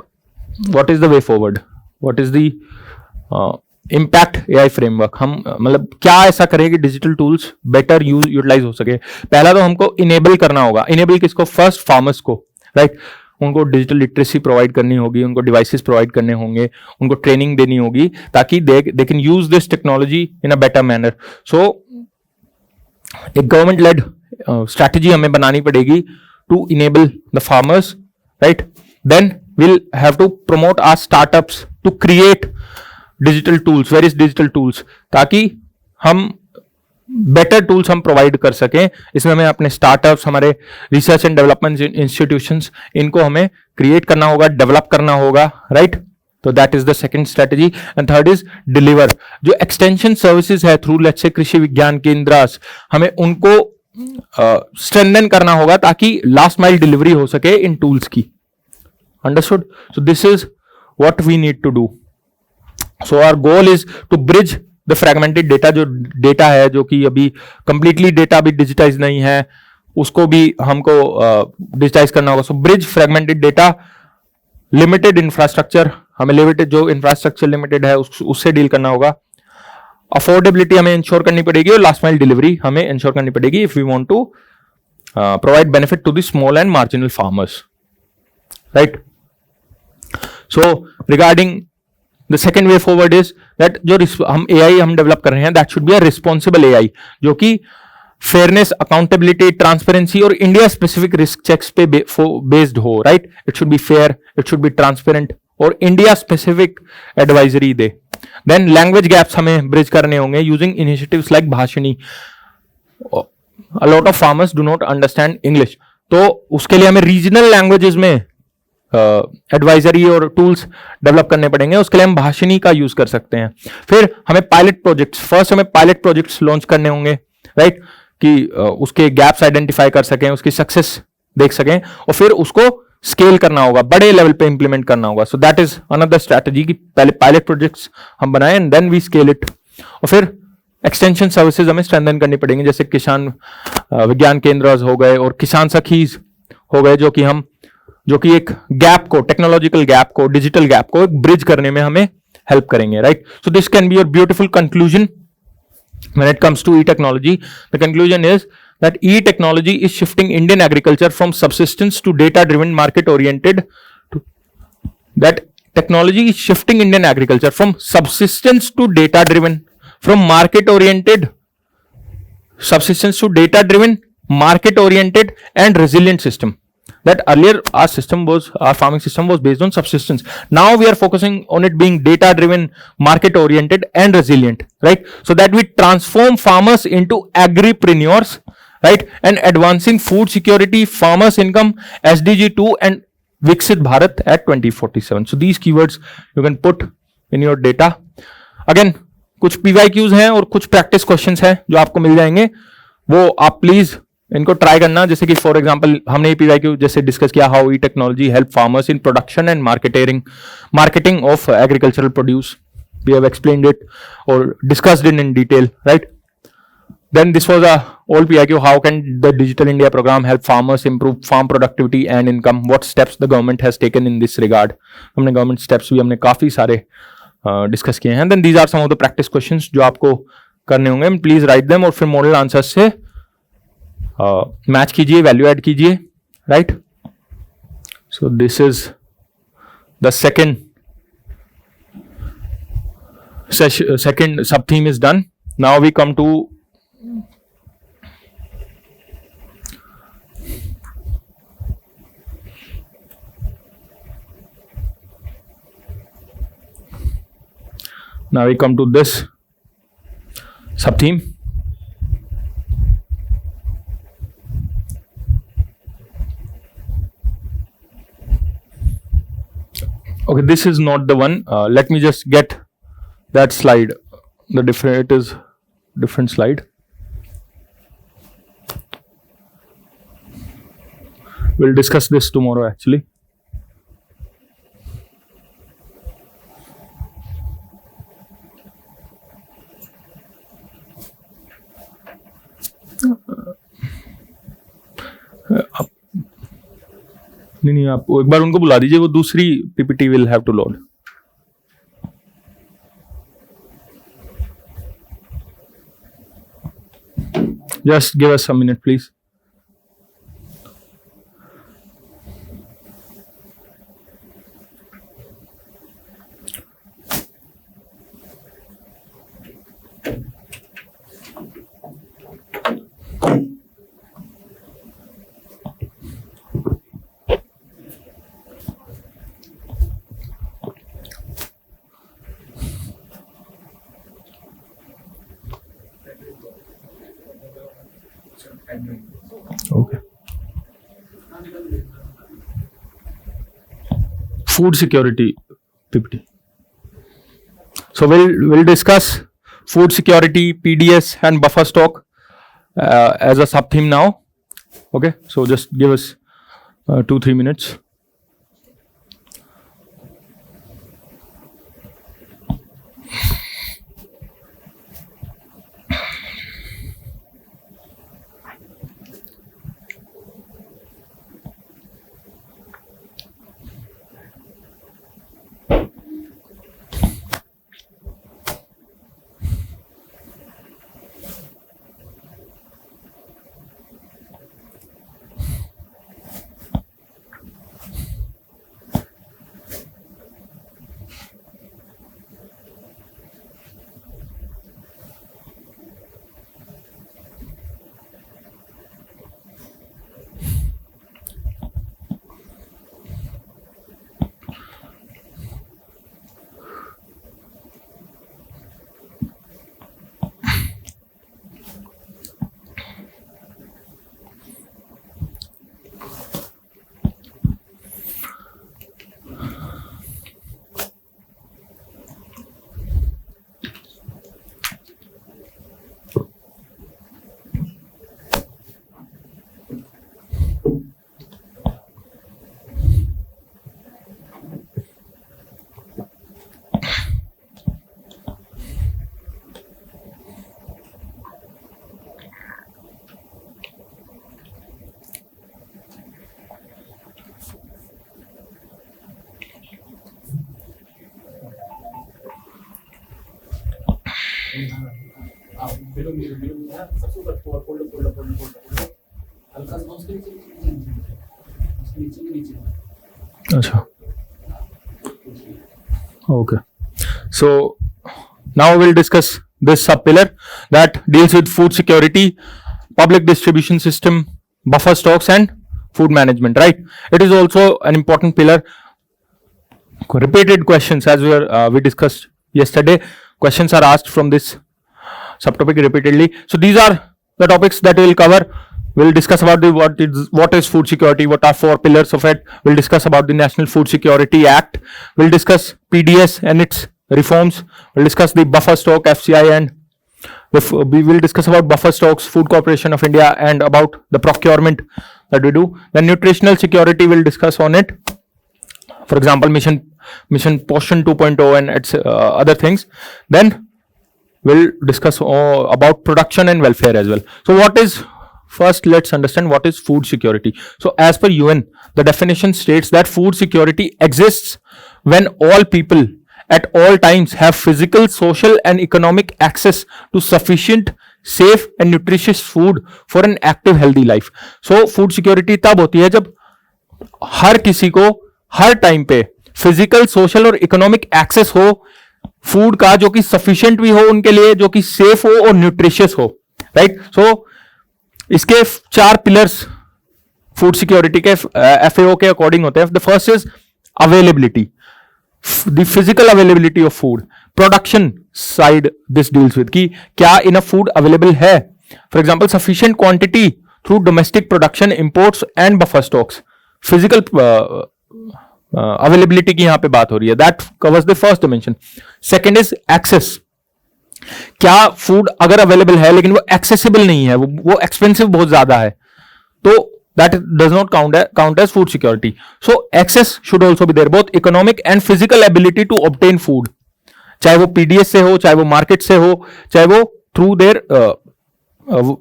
what is the way forward, what is the impact AI framework, हम मतलब क्या ऐसा करें कि डिजिटल टूल्स बेटर यूटिलाइज हो सके। पहला तो हमको इनेबल करना होगा, इनेबल किसको, फर्स्ट फार्मर्स को, राइट, उनको डिजिटल लिटरेसी प्रोवाइड करनी होगी, उनको डिवाइसेस प्रोवाइड करने होंगे, उनको ट्रेनिंग देनी होगी, ताकि they can use this technology in a better manner. So एक गवर्नमेंट लेड स्ट्रैटेजी हमें बनानी पड़ेगी to enable the farmers, right. Then we'll have to promote our startups to create digital tools, various digital tools, ताकि हम better tools हम provide कर सकें। इसमें हमें अपने स्टार्टअप्स, हमारे रिसर्च एंड डेवलपमेंट इंस्टीट्यूशंस, इनको हमें क्रिएट करना होगा, डेवलप करना होगा, राइट। तो that is the second strategy. And third is deliver, जो एक्सटेंशन सर्विसेज है थ्रू लेट्स से कृषि विज्ञान केंद्र, हमें उनको स्ट्रेंथन करना होगा ताकि लास्ट माइल डिलीवरी हो सके इन टूल्स की। Understood? So this is what we need to do. So our goal is to bridge the fragmented data, जो डेटा है जो कि अभी कंप्लीटली डेटा भी डिजिटाइज नहीं है, उसको भी हमको डिजिटाइज करना होगा। So bridge fragmented data, limited infrastructure, हमें लिमिटेड जो इंफ्रास्ट्रक्चर लिमिटेड है उससे डील करना होगा। अफोर्डेबिलिटी हमें इंश्योर करनी पड़ेगी और लास्ट माइल डिलीवरी हमें इंश्योर करनी पड़ेगी if we want to provide benefit to the small and marginal farmers, right. So regarding the second way forward is that जो हम AI हम डेवलप कर रहे हैं, that should be a responsible AI, जो कि फेयरनेस, अकाउंटेबिलिटी, ट्रांसपेरेंसी और India specific risk checks पे बेस्ड हो, right. It should be fair, it should be transparent और इंडिया स्पेसिफिक एडवाइजरी दे। देन लैंग्वेज गैप्स हमें ब्रिज करने होंगे using initiatives like Bhashini. A lot of farmers do not understand English, तो उसके लिए हमें रीजनल लैंग्वेजेस में एडवाइजरी और टूल्स डेवलप करने पड़ेंगे। उसके लिए हम भाषिणी का यूज कर सकते हैं। फिर हमें पायलट प्रोजेक्ट्स, फर्स्ट हमें पायलट प्रोजेक्ट्स लॉन्च करने होंगे, राइट, कि उसके गैप्स आइडेंटिफाई कर सकें, उसकी सक्सेस देख सकें, और फिर उसको स्केल करना होगा, बड़े लेवल पे इंप्लीमेंट करना होगा। So that is another strategy कि पहले पायलट प्रोजेक्ट्स हम बनाएं and then we scale it. और फिर एक्सटेंशन सर्विसेज हमें स्ट्रेंथन करनी पड़ेंगी, जैसे किसान विज्ञान केंद्र हो गए और किसान सखीज हो गए, जो कि एक गैप को, टेक्नोलॉजिकल गैप को, डिजिटल गैप को एक ब्रिज करने में हमें हेल्प करेंगे, right. So this can be your beautiful conclusion when it comes to e-technology. The conclusion is that e-technology is shifting Indian agriculture from subsistence to data-driven, market-oriented. That technology is shifting Indian agriculture from subsistence to data-driven, from market-oriented, subsistence to data-driven, market-oriented, and resilient system. That earlier our farming system was based on subsistence. Now we are focusing on it being data driven, market oriented and resilient, right? So that we transform farmers into agripreneurs, right? And advancing food security, farmers income, SDG 2 and Viksit Bharat at 2047. So these keywords you can put in your data. Again, कुछ PYQs हैं और कुछ practice questions हैं जो आपको मिल जाएंगे, वो आप प्लीज इनको ट्राई करना। जैसे कि फॉर एग्जांपल हमने PYQ जैसे डिस्कस किया, how e technology help farmers in production and marketing of agricultural produce, we have explained it और discussed it in detail, right. Then this was a old PYQ, how can the Digital India programme help farmers improve farm productivity and income, what steps the government has taken in this regard. हमने government steps भी हमने काफी सारे discuss किए हैं। Then these are some of the practice questions जो आपको करने होंगे, प्लीज राइट देम और फिर मॉडल आंसर्स से मैच कीजिए, वैल्यू ऐड कीजिए, right. So this is the second sub theme is done. Now we come to this sub-theme. Okay, this is not the one. Let me just get that slide. It is different slide. We'll discuss this tomorrow actually. नहीं, आप एक बार उनको बुला दीजिए, वो दूसरी PPT will have to load. Just give us a minute, please. Okay. Food security PPT. So we'll discuss food security, PDS, and buffer stock as a sub theme now. Okay, so just give us 2-3 minutes. Achha. Okay. So now we'll discuss this sub pillar that deals with food security, public distribution system, buffer stocks, and food management. Right. It is also an important pillar. Repeated questions, as we discussed yesterday. Questions are asked from this subtopic repeatedly. So these are the topics that we'll cover. We'll discuss about what is food security, what are 4 pillars of it. We'll discuss about the National Food Security Act. We'll discuss PDS and its reforms. We'll discuss the buffer stock, FCI, and we will discuss about buffer stocks, Food Corporation of India, and about the procurement that we do. Then nutritional security, we'll discuss on it. For example, Mission Poshan 2.0 and its other things. Then we'll discuss about production and welfare as well. So first let's understand what is food security. So as per UN, the definition states that food security exists when all people at all times have physical, social and economic access to sufficient, safe and nutritious food for an active, healthy life. So food security तब होती है जब हर किसी को हर time पे physical, social और economic access हो food का जो कि सफिशिएंट भी हो उनके लिए, जो कि सेफ हो और न्यूट्रिशियस हो, राइट। सो इसके 4 पिलर्स फूड सिक्योरिटी के FAO के अकॉर्डिंग होते हैं। The first is availability, the physical availability of food. Production side this deals with कि क्या इनफ फूड अवेलेबल है, for example sufficient quantity through domestic production, imports and buffer stocks. Physical availability की यहां पे बात हो रही है, that covers the first dimension. Second is access, क्या फूड अगर अवेलेबल है लेकिन वो एक्सेसिबल नहीं है, वो एक्सपेंसिव बहुत ज्यादा है, तो that does not count as food security. So access should also be there, both economic and physical ability to obtain food, चाहे वो PDS से हो, चाहे वो मार्केट से हो, चाहे वो थ्रू देयर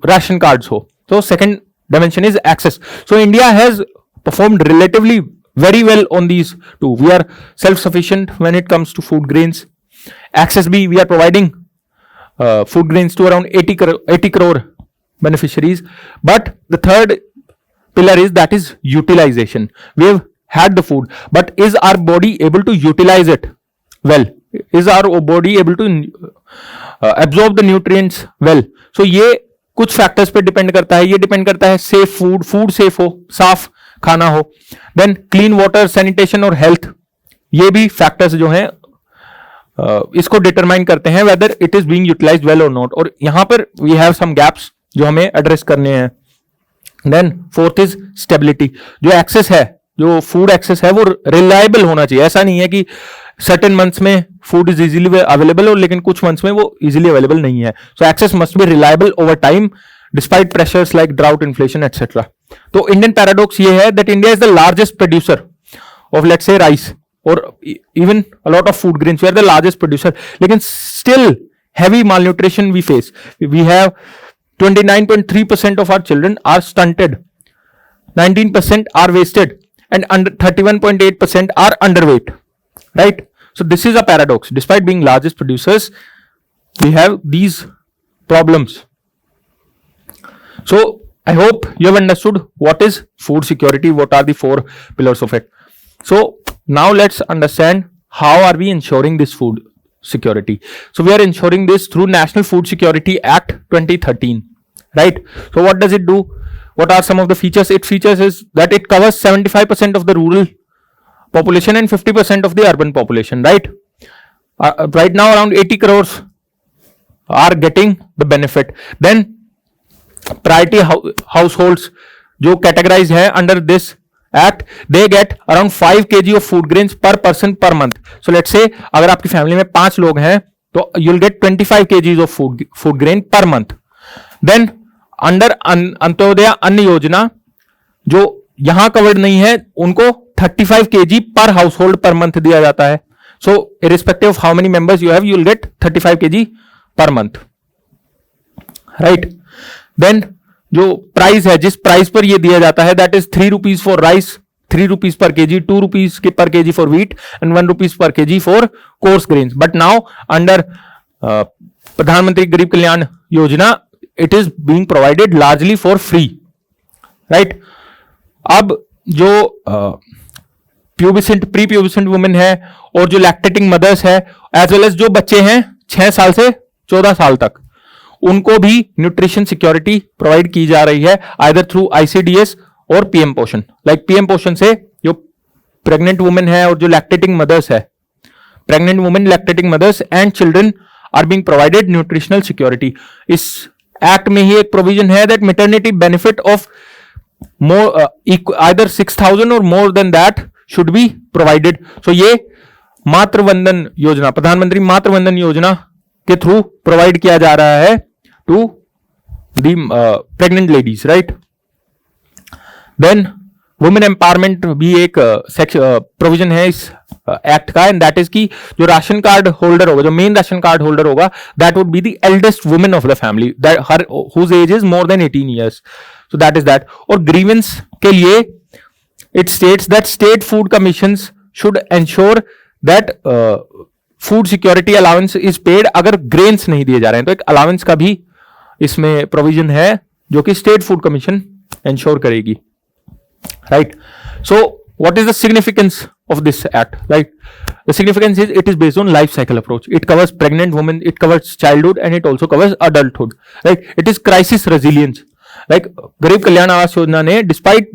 राशन कार्ड्स हो। So second dimension is access. So India has performed relatively very well on these two. We are self-sufficient when it comes to food grains. Access B, we are providing food grains to around 80 crore beneficiaries. But the third pillar is that is utilization. We have had the food, but is our body able to utilize it well? Is our body able to absorb the nutrients well? So ये कुछ factors पे depend करता है। ये depend करता है safe food safe हो, साफ खाना हो, देन क्लीन वाटर, सैनिटेशन और हेल्थ। ये भी फैक्टर्स जो हैं इसको डिटरमाइन करते हैं whether it is being utilized well और नॉट। और यहां पर वी हैव सम गैप्स जो हमें एड्रेस करने हैं। देन फोर्थ इज स्टेबिलिटी, जो एक्सेस है, जो फूड एक्सेस है वो रिलायबल होना चाहिए। ऐसा नहीं है कि सर्टेन मंथ्स में फूड इज इजीली अवेलेबल हो लेकिन कुछ मंथ्स में वो इजीली अवेलेबल नहीं है। So access must be reliable over time despite pressures like drought, inflation etcetera. तो इंडियन पैराडॉक्स ये है that India is the largest producer of let's say rice और even a lot of food grains, we are the largest producer, लेकिन still heavy malnutrition we face. We have 29.3% of our children are stunted, 19% are wasted, and 31.8% are underweight, right? So this is a paradox. Despite being largest producers, we have these problems. So I hope you have understood what is food security, what are the 4 pillars of it. So now let's understand how are we ensuring this food security. So we are ensuring this through National Food Security Act 2013, right? So what does it do? What are some of the features? It features is that it covers 75% of the rural population and 50% of the urban population, right? Right now around 80 crores are getting the benefit. Then priority households जो categorized है under this act, they get around 5 kg of food grains per person per month. So let's say अगर आपकी family में 5 लोग हैं तो you'll get 25 kgs of food grain per month. Then under Antyodaya अन्न योजना जो यहां कवर्ड नहीं है उनको 35 kg पर हाउस होल्ड पर मंथ दिया जाता है. So irrespective of how many members you have, you will get 35 kg per month, right? Then जो प्राइस है, जिस प्राइस पर ये दिया जाता है, that is 3 rupees for rice, 3 rupees per KG, 2 rupees per KG for wheat and 1 rupees per KG for course grains. But now under प्रधानमंत्री गरीब कल्याण योजना it is being provided largely for free, right? अब जो प्यूबिसेंट, pre प्यूबिसेंट women है और जो lactating mothers है as well as जो बच्चे हैं 6 साल से 14 साल तक, उनको भी न्यूट्रिशन सिक्योरिटी प्रोवाइड की जा रही है आइदर थ्रू ICDS और PM Poshan. Like PM Poshan से जो प्रेग्नेंट वुमेन है और जो लैक्टेटिंग मदर्स है, pregnant women, lactating mothers and children are being provided nutritional security. इस एक्ट में ही एक प्रोविजन है that maternity benefit of more either 6,000 और more than that should be provided. So ये मातृवंदन योजना, प्रधानमंत्री मातृवंदन योजना के थ्रू प्रोवाइड किया जा रहा है to the pregnant ladies, right? Then women empowerment भी एक प्रोविजन है इस एक्ट का, एंड दैट इज की जो राशन कार्ड होल्डर होगा, जो मेन राशन कार्ड होल्डर होगा, that would be the eldest women of the family, her whose age is more than 18 years. So that is that. और grievance के लिए it states that state food commissions should ensure that food security allowance is paid अगर grains नहीं दिए जा रहे हैं. तो एक अलाउंस का भी इसमें प्रोविजन है जो कि स्टेट फूड कमीशन एंश्योर करेगी, right? So what is the significance of this act, right? the significance is it is based on life cycle approach. It covers pregnant women, it covers childhood, and it also covers adulthood. Right? It is crisis resilience. Like गरीब कल्याण आवास योजना ने despite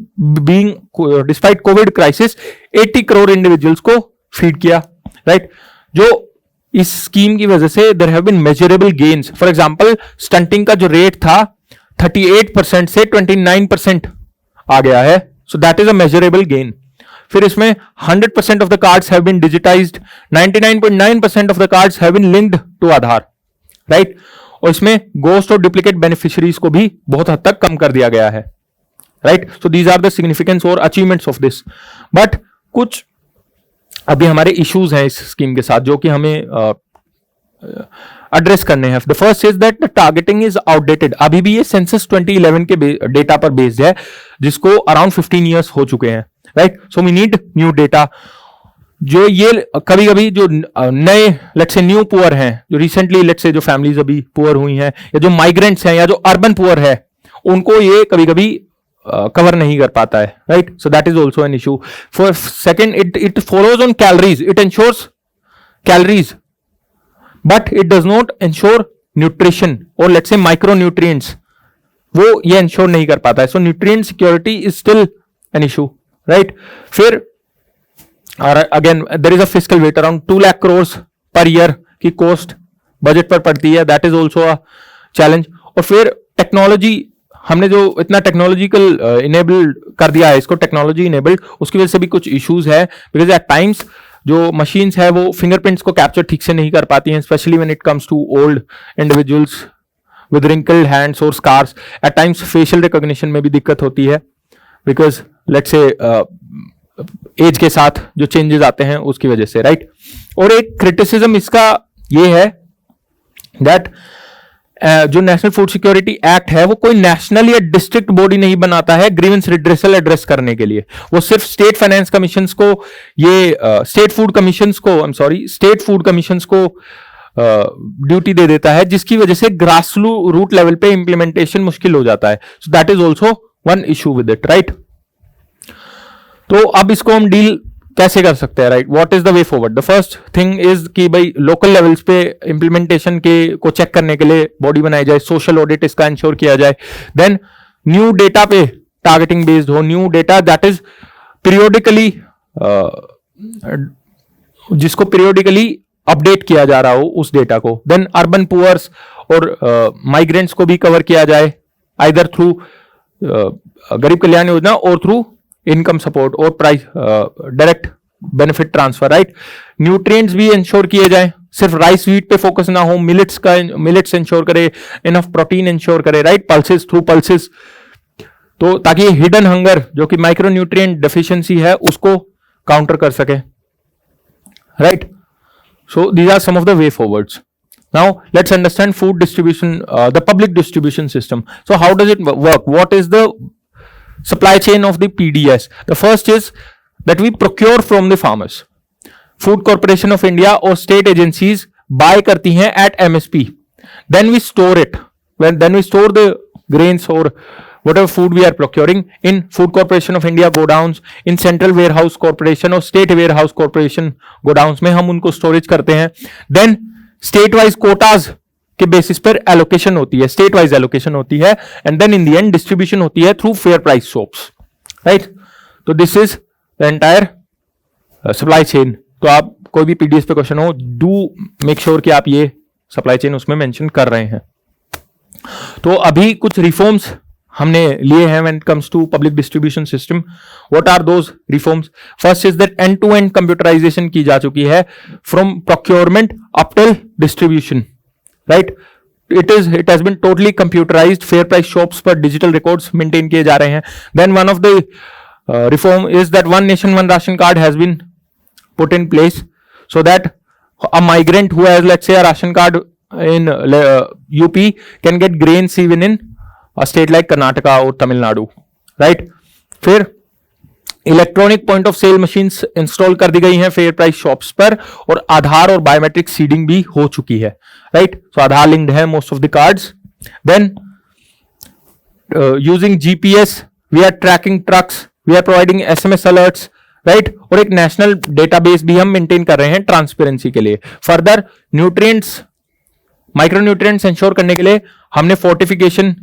COVID crisis 80 crore individuals को feed किया. Right? जो इस scheme की वजह से there have been measurable gains. For example stunting का जो रेट था 38% से 29% आ गया है. So that is a measurable gain. फिर इसमें 100% of the cards have been digitized, 99.9% of the cards have been linked to Aadhaar. Right? और इसमें गोस्ट और डुप्लीकेट बेनिफिशियरीज को भी बहुत हद तक कम कर दिया गया है. Right? So these are the significance और अचीवमेंट्स ऑफ दिस. बट कुछ अभी हमारे इश्यूज हैं इस स्कीम के साथ जो कि हमें एड्रेस करने हैं. The first is that the targeting is outdated. अभी भी ये सेंसस 2011 के डेटा पर बेस्ड है जिसको अराउंड 15 ईयर्स हो चुके हैं. Right? So we need new data. जो ये कभी कभी जो नए लेट्स से न्यू पुअर हैं, जो रिसेंटली लेट्स से जो फैमिलीज अभी पुअर हुई हैं, या जो माइग्रेंट्स हैं, या जो अर्बन पुअर है, उनको ये कभी कभी कवर नहीं कर पाता है. Right? So that is also an issue. For second, it follows on calories. It ensures calories but it does not ensure nutrition और लेट्स से माइक्रोन्यूट्रिएंट्स. वो ये इंश्योर नहीं कर पाता है. So nutrient security is still an issue. Right? फिर again there is a fiscal weight around 2 lakh crore per year की cost budget पर पड़ती है. That is also a challenge. और फिर टेक्नोलॉजी, हमने जो इतना टेक्नोलॉजिकल इनेबल कर दिया है इसको, टेक्नोलॉजी इनेबल्ड, उसकी वजह से भी कुछ इश्यूज है. बिकॉज एट टाइम्स जो मशीन्स है वो फिंगरप्रिंट्स को कैप्चर ठीक से नहीं कर पाती हैं, specially when it comes to old individuals with wrinkled hands और scars. At times facial recognition में भी दिक्कत होती है बिकॉज लेट्स से एज के साथ जो चेंजेस आते हैं उसकी वजह से. राइट? और एक क्रिटिसिज्म इसका ये है दैट जो नेशनल फूड सिक्योरिटी एक्ट है वो कोई नेशनल या डिस्ट्रिक्ट बॉडी नहीं बनाता है ग्रीवेंस रिड्रेसल एड्रेस करने के लिए. वो सिर्फ स्टेट फाइनेंस कमीशंस को, ये स्टेट फूड कमीशंस को ड्यूटी दे देता है, जिसकी वजह से ग्रास रूट लेवल पे इंप्लीमेंटेशन मुश्किल हो जाता है. So that is also one issue with it. Right? तो अब इसको हम डील कैसे कर सकते हैं? Right? What is the way forward? The first thing is कि भाई लोकल लेवल्स पे इंप्लीमेंटेशन के को चेक करने के लिए बॉडी बनाई जाए, सोशल ऑडिट इसका इंश्योर किया जाए. देन न्यू डेटा पे टारगेटिंग बेस्ड हो, new data that is periodically, जिसको पीरियोडिकली अपडेट किया जा रहा हो उस डेटा को. देन अर्बन पुअर्स और माइग्रेंट्स को भी कवर किया जाए, आइदर थ्रू गरीब कल्याण योजना और थ्रू इनकम सपोर्ट और price direct benefit transfer. Right? Nutrients भी इंश्योर किए जाए, सिर्फ राइस व्हीट पे फोकस ना हो, मिलेट्स इंश्योर करे, इनफ प्रोटीन इंश्योर करे. राइट? पल्सेस थ्रू पल्सेस, तो ताकि हिडन हंगर जो कि माइक्रोन्यूट्रिएंट डेफिशिएंसी है उसको काउंटर कर सके. Right? So these are some of the way forwards. Now let's understand food distribution, the public distribution system. So how does it work? What is the supply chain of the PDS? The first is that we procure from the farmers. Food Corporation of India or state agencies buy करती हैं at MSP. Then we store it. Then we store the grains or whatever food we are procuring in Food Corporation of India godowns, in Central Warehouse Corporation or State Warehouse Corporation godowns में हम उनको storage करते हैं. Then state wise Kota's के basis पर allocation होती है, state wise allocation होती है, and then in the end distribution होती है through fair price shops. Right? तो this is the entire supply chain. तो आप कोई भी पीडीएस पे क्वेश्चन हो, डू मेक श्योर कि आप ये सप्लाई चेन उसमें मेंशन कर रहे हैं. तो अभी कुछ रिफॉर्म्स हमने लिए हैं when it comes to public distribution system. What are those reforms? First is that end to end computerization की जा चुकी है from procurement up till distribution. Right? It has been totally computerized. Fair price shops पर digital records maintain किए जा रहे हैं. Then one of the reform is that one nation one ration card has been put in place so that a migrant who has let's say a ration card in UP can get grains even in a state like Karnataka or Tamil Nadu. Right? फिर electronic point of sale machines install कर दी गई हैं fair price shops पर, और आधार और biometric seeding भी हो चुकी है. राइट? सो आधार लिंक्ड है most of the cards. Then using GPS we are tracking trucks, we are providing SMS alerts. Right, और एक नेशनल डेटाबेस भी हम मेंटेन कर रहे हैं ट्रांसपेरेंसी के लिए। फर्दर न्यूट्रिएंट्स, माइक्रोन्यूट्रिएंट्स इंश्योर करने के लिए हमने फोर्टिफिकेशन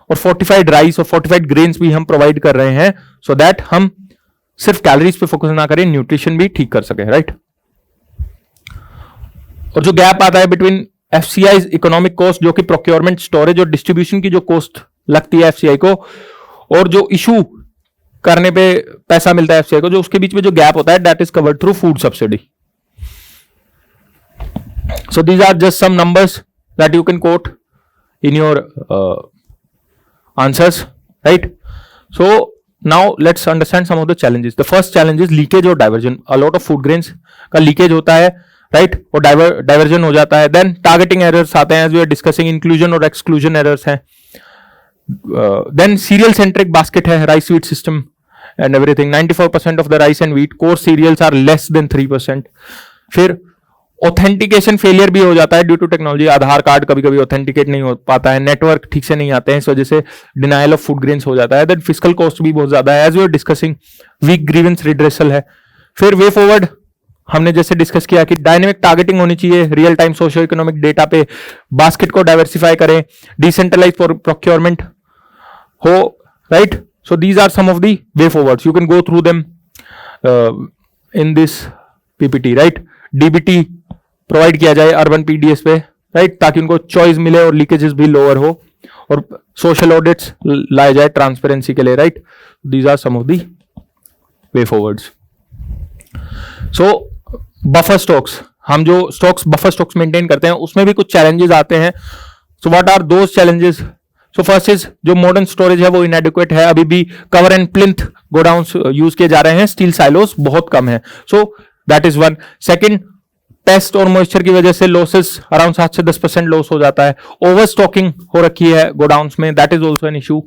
और फोर्टिफाइड राइस और फोर्टिफाइड ग्रेन्स भी हम प्रोवाइड कर रहे हैं, सो दैट हम सिर्फ कैलोरीज पे फोकस ना करें, न्यूट्रिशन भी ठीक कर सके, राइट। और जो गैप आता है बिटवीन एफसीआई इकोनॉमिक कॉस्ट, जो कि प्रोक्योरमेंट, स्टोरेज और डिस्ट्रीब्यूशन की जो कॉस्ट लगती है एफसीआई को, और जो इशू करने पे पैसा मिलता है एफसीआई को, जो उसके बीच में जो गैप होता है, that is covered through food subsidy. So these are just some numbers that you can quote in your answers, right? So now let's understand some of the challenges. The first challenge is leakage or diversion. A lot of food grains का leakage होता है, right? और diversion हो जाता है. Then targeting errors आते हैं, as we are discussing, inclusion और exclusion errors हैं. Then cereal centric basket है, rice wheat system and everything. 94% of the rice and wheat core cereals are less than 3%. फिर ऑथेंटिकेशन फेलियर भी हो जाता है due to technology. Aadhaar card कभी कभी ऑथेंटिकेट नहीं हो पाता है, नेटवर्क ठीक से नहीं आते हैं, इस वजह से डिनायल ऑफ फूड ग्रेन्स हो जाता है। देन फिस्कल कॉस्ट भी बहुत ज्यादा है, as we are discussing, weak grievance redressal है। फिर वे फॉरवर्ड हमने जैसे डिस्कस किया कि डायनेमिक टारगेटिंग होनी चाहिए, real time socio economic data पे बास्केट को डाइवर्सिफाई करें, डिसेंट्रलाइज प्रोक्योरमेंट हो, right. So these are some of the way forwards, you can go through them in this PPT, right. DBT provide किया जाए urban PDS पे, right, ताकि उनको choice मिले और लीकेजेस भी लोअर हो, और सोशल ऑडिट्स लाए जाए ट्रांसपेरेंसी के लिए, right. These are some of the way forwards. So buffer stocks, हम जो स्टॉक्स बफर स्टॉक्स मेंटेन करते हैं उसमें भी कुछ चैलेंजेस आते हैं। So what are those challenges? So first is जो मॉडर्न स्टोरेज है वो इनएडिक्वेट है, अभी भी cover and plinth godowns use किए जा रहे हैं, स्टील साइलोस बहुत कम है, so that is one. Second, pest और मॉइस्चर की वजह से लॉसेस अराउंड 7 से 10% लॉस हो जाता है। ओवर स्टॉकिंग हो रखी है गोडाउन्स में, that is also an issue.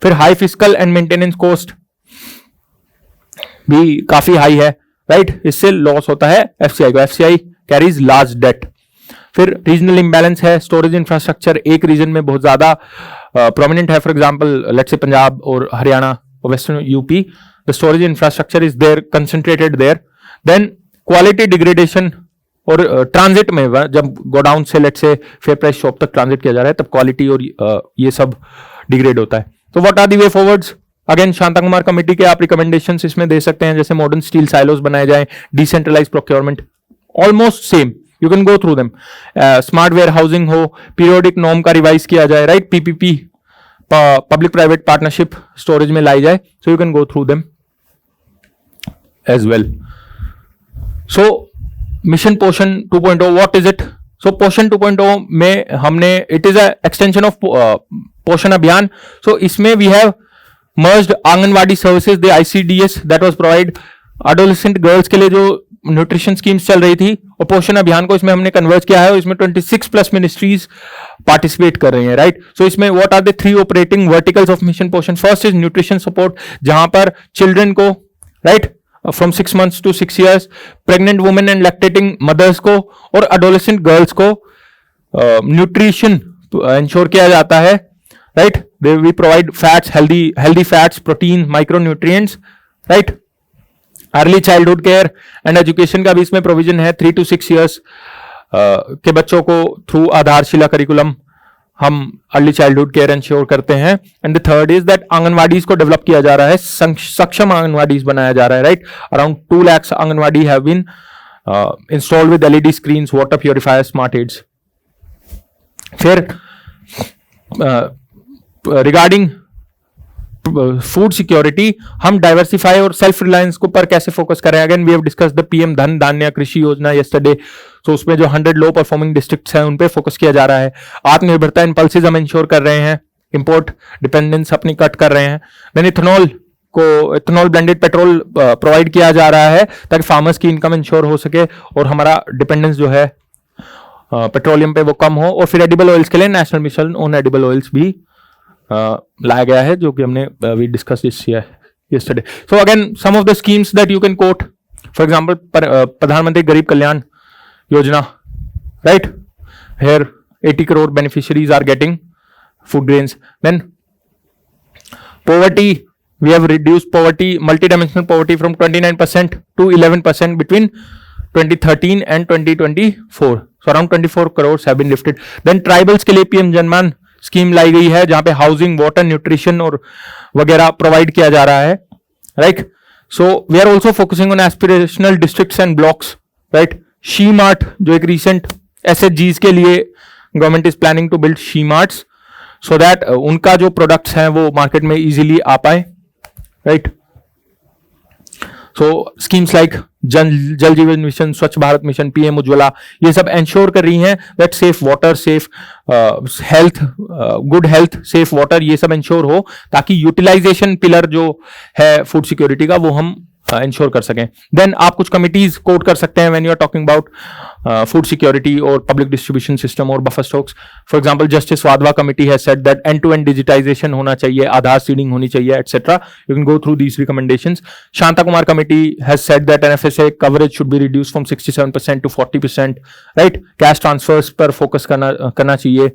फिर high fiscal and maintenance cost भी काफी हाई है, राइट, इससे लॉस होता है एफसीआई को। FCI carries large debt. फिर रीजनल इंबैलेंस है, स्टोरेज इंफ्रास्ट्रक्चर एक रीजन में बहुत ज्यादा प्रोमिनेंट है, for example let's say Punjab और हरियाणा और western UP, the storage infrastructure is there, concentrated there. Then quality degradation, और ट्रांजिट में जब गोडाउन से लेट से फेयर प्राइस शॉप तक ट्रांजिट किया जा रहा है तब क्वालिटी और ये सब डिग्रेड होता है। तो what are the way forwards? Again Shanta Kumar committee के आप रिकमेंडेशंस इसमें दे सकते हैं, जैसे मॉडर्न स्टील साइलोस बनाए जाएं, decentralize procurement, almost same, you can go through them. Smart warehousing हो, पीरियोडिक नॉर्म का रिवाइज किया जाए, right, PPP public private partnership storage में लाई जाए, so you can go through them as well. So mission Poshan 2.0, what is it? सो पोषण 2.0 में हमने, it is a extension of Poshan Abhiyaan. So इसमें we have merged anganwadi services, the ICDS that was provide adolescent girls के लिए जो न्यूट्रिशन स्कीम्स चल रही थी, और पोषण अभियान को इसमें हमने कन्वर्ट किया है, और इसमें 26 प्लस मिनिस्ट्रीज पार्टिसिपेट कर रही हैं, राइट। सो इसमें what are the 3 operating verticals of mission Poshan? First is nutrition support, जहां पर चिल्ड्रन को, right, from 6 months to 6 years, pregnant women and lactating mothers को और एडोलेसेंट गर्ल्स को न्यूट्रिशन इंश्योर किया जाता है, right. We provide fats, healthy fats, protein, micro nutrients, right. Early childhood care and education का भी इसमें प्रोविजन है, 3 to 6 years के बच्चों को थ्रू आधारशिला करिकुलम हम अर्ली चाइल्डहुड केयर इंश्योर करते हैं। And the third is that anganwadis को डेवलप किया जा रहा है, सक्षम आंगनवाड़ीज बनाया जा रहा है, right. Around 2 lakhs anganwadi have been installed with LED screens, water purifier, smart aids. फिर रिगार्डिंग फूड सिक्योरिटी, हम डाइवर्सिफाई और सेल्फ रिलायंस को पर कैसे फोकस करें? Again we have discuss the PM Dhan Dhaanya कृषि योजना यस्टरडे, तो उसमें जो 100 लो परफॉर्मिंग डिस्ट्रिक्ट्स हैं उन पे फोकस किया जा रहा है। आत्मनिर्भरता इंपल्सिस हम इंश्योर कर रहे हैं, इंपोर्ट डिपेंडेंस अपनी कट कर रहे हैं। Then ethanol blended petrol provide किया जा रहा है ताकि फार्मर्स की इनकम इंश्योर हो सके और हमारा डिपेंडेंस जो है पेट्रोलियम पे वो कम हो। और फिर एडिबल ऑयल्स के लिए national mission on edible oils भी लाया गया है, जो कि हमने we discuss yesterday. So again, some of the schemes that you can quote, for example, प्रधानमंत्री गरीब कल्याण योजना, right? Here 80 crore beneficiaries are getting food grains. Then poverty we have reduced poverty, multidimensional poverty from 29% to 11% between 2013 and 2024. So around 24 crores have been lifted. Then tribals के लिए PM जनमान scheme लाई गई है जहां पे housing, water, nutrition और वगैरह provide किया जा रहा है, right. So we are also focusing on aspirational districts and blocks, right. She mart जो एक रिसेंट SHGs के लिए government is planning to build she marts so that उनका जो प्रोडक्ट्स हैं वो मार्केट में इजीली आ पाए, राइट. सो स्कीम्स लाइक जल जीवन मिशन, स्वच्छ भारत मिशन, PM उज्ज्वला, ये सब एंश्योर कर रही हैं that safe water, safe health, good health, safe water, ये सब एंश्योर हो ताकि यूटिलाइजेशन पिलर जो है फूड सिक्योरिटी का वो हम इंश्योर कर सकें. देन आप कुछ कमिटीज कोट कर सकते हैं when you are talking about food security और पब्लिक डिस्ट्रीब्यूशन सिस्टम और buffer stocks. For example justice Wadhwa committee has said that end to end digitisation होना चाहिए, आधार सीडिंग होनी चाहिए, etcetera. You can go through these recommendations. Shanta Kumar committee has said that NFSA coverage should be reduce from 67% to 40%, right. Cash transfers पर focus करना चाहिए.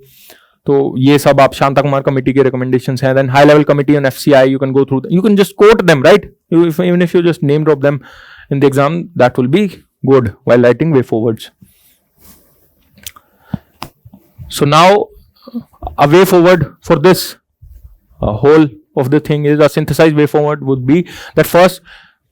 तो ये सब आप शांता कुमार कमेटी के रिकमेंडेशंस हैं. Then high level committee on FCI, you can go through, you can just quote them, right. Even if you just name drop them in the exam, that will be good while writing way forwards. So now a way forward for this whole of the thing is, a synthesized way forward would be that first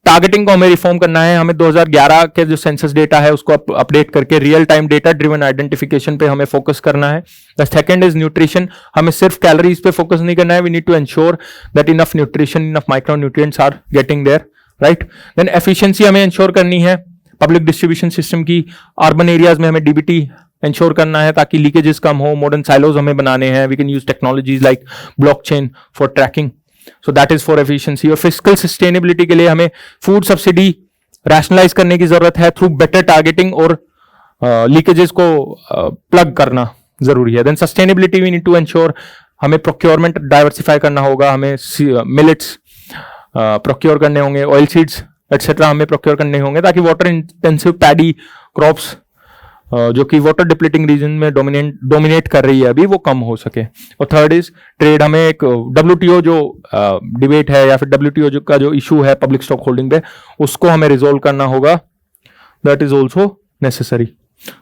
targeting को हमें reform करना है. हमें 2011 के जो census data है उसको update करके real time data driven identification पे हमें फोकस करना है. The second is nutrition. हमें सिर्फ कैलोरीज पे फोकस नहीं करना है. We need to ensure that enough nutrition, enough micro nutrients are getting there, right. Then efficiency हमें एंश्योर करनी है पब्लिक डिस्ट्रीब्यूशन सिस्टम की. अर्बन एरियाज में हमें DBT एंश्योर करना है ताकि लीकेजेस कम हो. मॉडर्न साइलोज हमें बनाने हैं. We can use technologies like blockchain for tracking. So that is for efficiency. और फिजिकल सस्टेनेबिलिटी के लिए हमें फूड सब्सिडी रैशनलाइज करने की जरूरत है थ्रू बेटर टारगेटिंग और लीकेजेस को प्लग करना जरूरी है. Then sustainability we need to ensure, हमें प्रोक्योरमेंट डाइवर्सिफाई करना होगा. हमें मिलेट्स प्रोक्योर करने होंगे, ऑयल सीड्स एटसेट्रा हमें प्रोक्योर करने होंगे ताकि वाटर इंटेंसिव पैडी क्रॉप्स जो कि वाटर डिप्लीटिंग रीजन में डोमिनेट कर रही है अभी, वो कम हो सके. और थर्ड इज ट्रेड. हमें एक WTO जो डिबेट है या फिर WTO का जो इशू है पब्लिक स्टॉक होल्डिंग पे, उसको हमें रिजोल्व करना होगा. That is also necessary.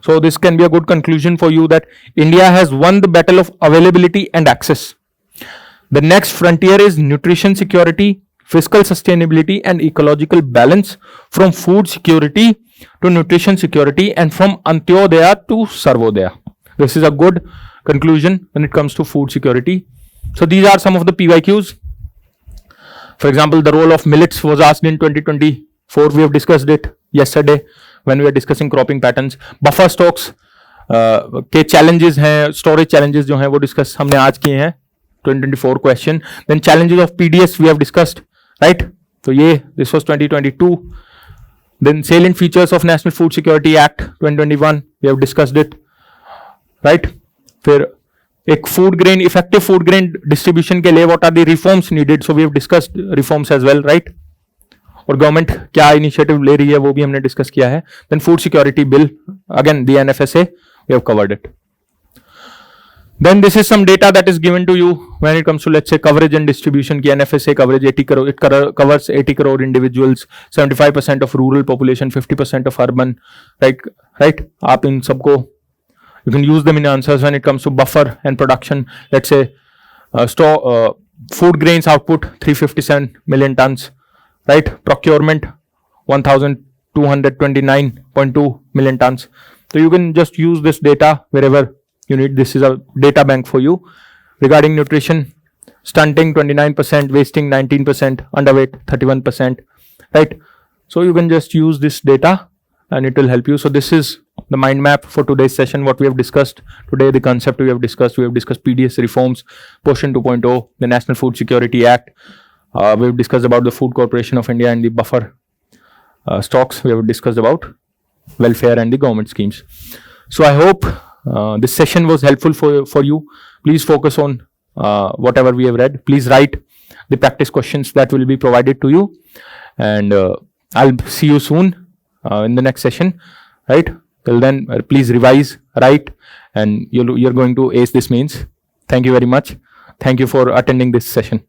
So this can be a good conclusion for you that India has won the battle of availability and access. The next frontier is nutrition security, fiscal sustainability and ecological balance, from food security to nutrition security, and from Antyodaya to Sarvodaya. This is a good conclusion when it comes to food security. So these are some of the PYQs. For example, the role of millets was asked in 2024. We have discussed it yesterday when we were discussing cropping patterns. Buffer stocks के challenges हैं, storage challenges जो हैं वो discuss हमने आज किए हैं. 2024 question. Then challenges of PDS we have discussed. Right? So this was 2022. Then salient features of National Food Security Act 2021, we have discussed it. Right? फिर एक effective food grain distribution के लिए what are the reforms needed? So we have discussed reforms as well, right? और government क्या initiative ले रही है वो भी हमने डिस्कस किया है. Then food security bill, again the NFSA, we have covered it. Then this is some data that is given to you when it comes to, let's say, coverage and distribution. की NFSA coverage 80 crore, it covers 80 crore individuals, 75% of rural population, 50% of urban, right. आप इन सबको you can use them in answers when it comes to buffer and production. Let's say food grains output 357 million tons, right. Procurement 1229.2 million tons. So you can just use this data wherever you need. This is a data bank for you. Regarding nutrition, stunting 29%, wasting 19%, underweight 31%, right. So you can just use this data and it will help you. So this is the mind map for today's session. What we have discussed today, the concept we have discussed PDS reforms, Portion 2.0, the National Food Security Act. We have discussed about the Food Corporation of India and the buffer stocks. We have discussed about welfare and the government schemes. So I hope this session was helpful for you. Please focus on whatever we have read. Please write the practice questions that will be provided to you, and I'll see you soon in the next session, right. Till then, please revise, write, and you're going to ace this mains. Thank you very much. Thank you for attending this session.